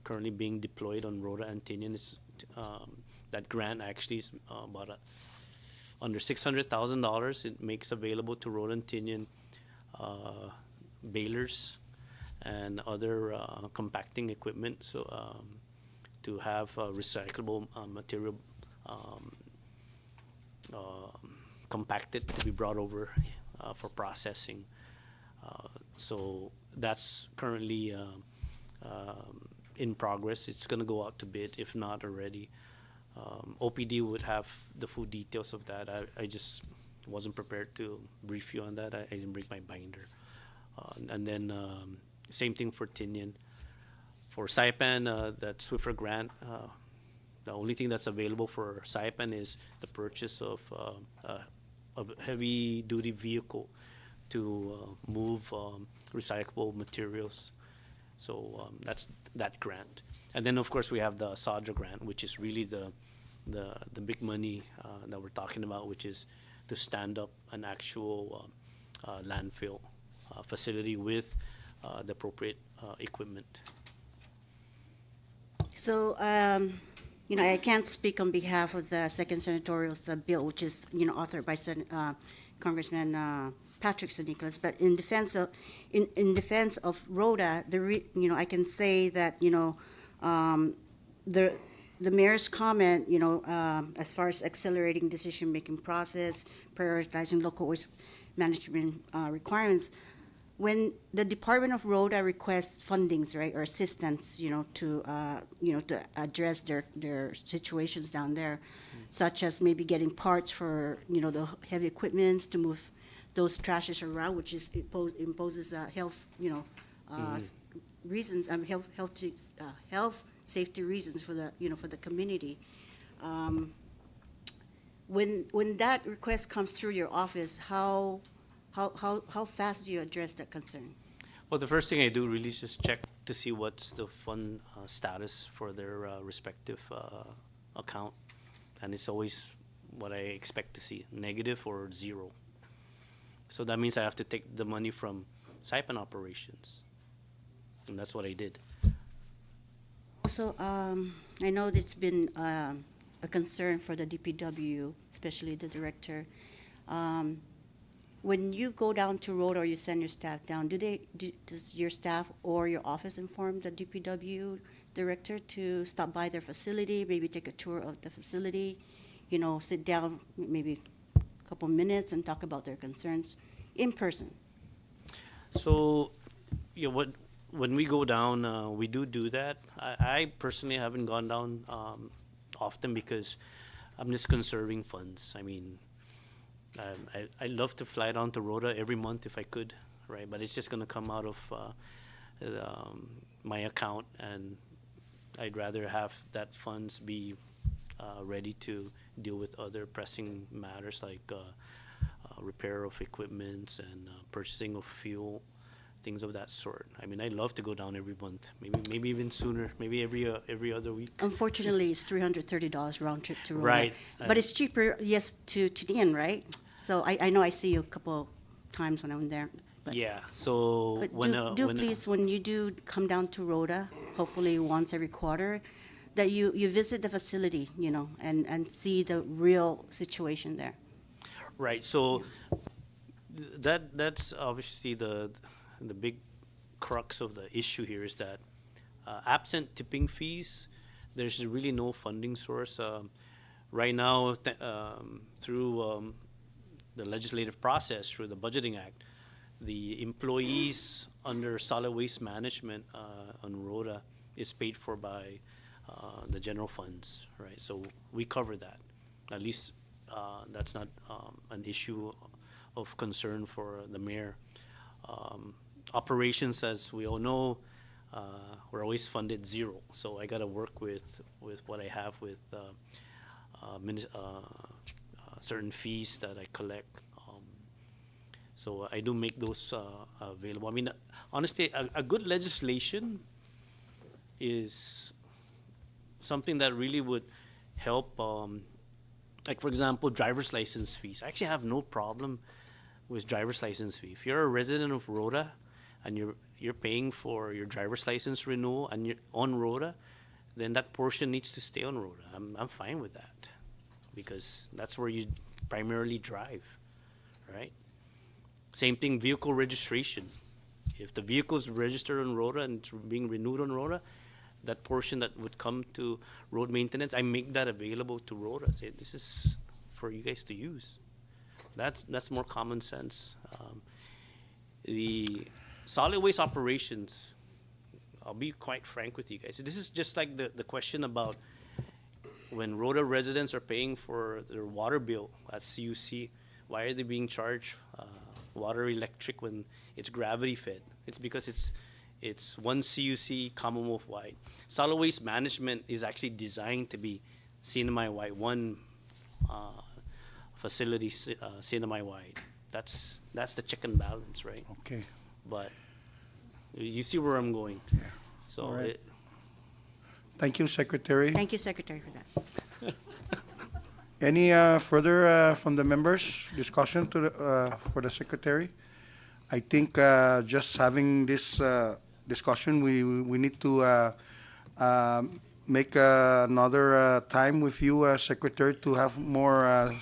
currently being deployed on Rhoda and Tinian. It's that grant actually is about under $600,000. It makes available to Rhoda and Tinian balers and other compacting equipment, so to have recyclable material compacted to be brought over for processing. So that's currently in progress. It's going to go out to bid, if not already. OPD would have the full details of that. I just wasn't prepared to brief you on that. I didn't bring my binder. And then same thing for Tinian. For Saipan, that Swiffer grant, the only thing that's available for Saipan is the purchase of a heavy-duty vehicle to move recyclable materials. So that's that grant. And then, of course, we have the SADRA grant, which is really the big money that we're talking about, which is to stand up an actual landfill facility with the appropriate equipment. So, I can't speak on behalf of the second senatorial's bill, which is, authored by Congressman Patrick St. Nicholas. But in defense of Rhoda, I can say that, the mayor's comment, as far as accelerating decision-making process, prioritizing local waste management requirements, when the Department of Rhoda requests fundings, right, or assistance, to address their situations down there, such as maybe getting parts for, the heavy equipments to move those trashes around, which is imposes health, reasons, health safety reasons for the community. When that request comes through your office, how fast do you address that concern? Well, the first thing I do really is just check to see what's the fund status for their respective account. And it's always what I expect to see, negative or zero. So that means I have to take the money from Saipan operations. And that's what I did. Also, I know it's been a concern for the DPW, especially the director. When you go down to road or you send your staff down, does your staff or your office inform the DPW director to stop by their facility, maybe take a tour of the facility, sit down maybe a couple minutes and talk about their concerns in person? So, when we go down, we do that. I personally haven't gone down often because I'm just conserving funds. I mean, I love to fly down to Rhoda every month if I could, right? But it's just going to come out of my account, and I'd rather have that funds be ready to deal with other pressing matters like repair of equipment and purchasing of fuel, things of that sort. I mean, I love to go down every month, maybe even sooner, maybe every other week. Unfortunately, it's $330 round trip to Rhoda. Right. But it's cheaper, yes, to the end, right? So I know I see you a couple times when I'm there. But, Yeah. So but when please, when you do come down to Rhoda, hopefully once every quarter, that you visit the facility, and see the real situation there. Right. So that's obviously the big crux of the issue here is that absent tipping fees, there's really no funding source. Right now, through the legislative process, through the Budgeting Act, the employees under solid waste management on Rhoda is paid for by the general funds, right? So we cover that. At least that's not an issue of concern for the mayor. Operations, as we all know, we're always funded zero. So I got to work with what I have with certain fees that I collect. So I do make those available. I mean, honestly, a good legislation is something that really would help. Like, for example, driver's license fees. I actually have no problem with driver's license fee. If you're a resident of Rhoda and you're paying for your driver's license renewal and you're on Rhoda, then that portion needs to stay on road. I'm fine with that, because that's where you primarily drive, right? Same thing, vehicle registration. If the vehicle is registered on ROTA and it's being renewed on ROTA, that portion that would come to road maintenance, I make that available to ROTA. Say, this is for you guys to use. That's more common sense. The solid waste operations, I'll be quite frank with you guys. This is just like the question about when ROTA residents are paying for their water bill at CUC, why are they being charged water electric when it's gravity fed? It's because it's one CUC Commonwealth wide. Solid waste management is actually designed to be CNMI wide, one facility CNMI wide. That's the check and balance, right? Okay. But you see where I'm going. Yeah. So All right. Thank you, Secretary. Thank you, Secretary, for that. Any further from the members discussion to for the Secretary? I think just having this discussion, we need to make another time with you, Secretary, to have more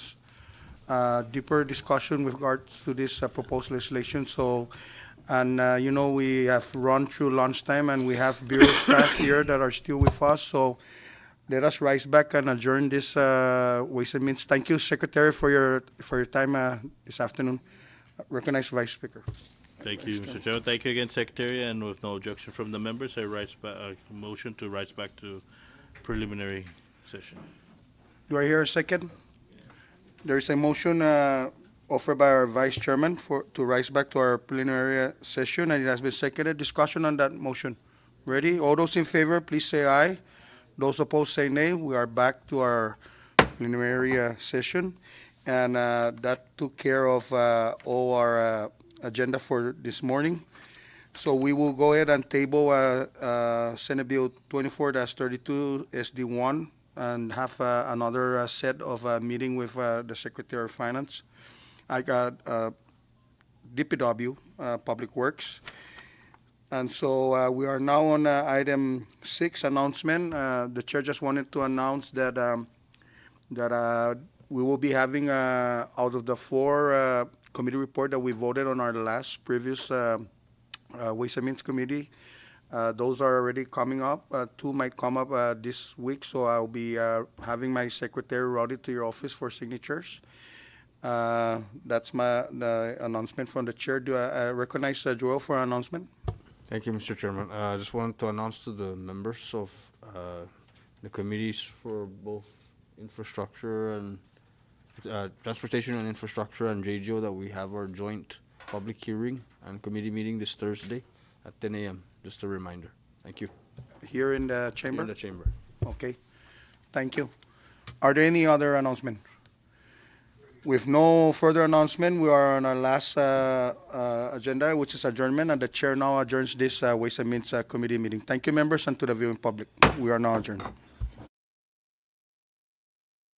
deeper discussion with regards to this proposed legislation. So, and we have run through lunchtime, and we have bureau staff here that are still with us. So, let us rise back and adjourn this Ways and Means. Thank you, Secretary, for your time this afternoon. Recognize Vice Speaker. Thank you, Mr. Chairman. Thank you again, Secretary. And with no objection from the members, I rise back, motion to rise back to preliminary session. Do I hear a second? There is a motion offered by our Vice Chairman to rise back to our preliminary session, and it has been seconded. Discussion on that motion. Ready? All those in favor, please say aye. Those opposed say nay. We are back to our preliminary session, and that took care of all our agenda for this morning. So we will go ahead and table Senate Bill 24-32 SD1 and have another set of meeting with the Secretary of Finance. I got DPW, Public Works. And so we are now on item 6, announcement. The chair just wanted to announce that we will be having out of the 4 committee report that we voted on our last previous Ways and Means Committee. Those are already coming up. 2 might come up this week, so I'll be having my secretary routed to your office for signatures. That's the announcement from the chair. Do I recognize Joel for an announcement? Thank you, Mr. Chairman. I just wanted to announce to the members of the committees for both infrastructure and transportation and infrastructure and JGO that we have our joint public hearing and committee meeting this Thursday at 10 a.m. Just a reminder. Thank you. Here in the chamber? In the chamber. Okay. Thank you. Are there any other announcement? With no further announcement, we are on our last agenda, which is adjournment, and the chair now adjourns this Ways and Means Committee meeting. Thank you, members, and to the viewing public. We are now adjourned.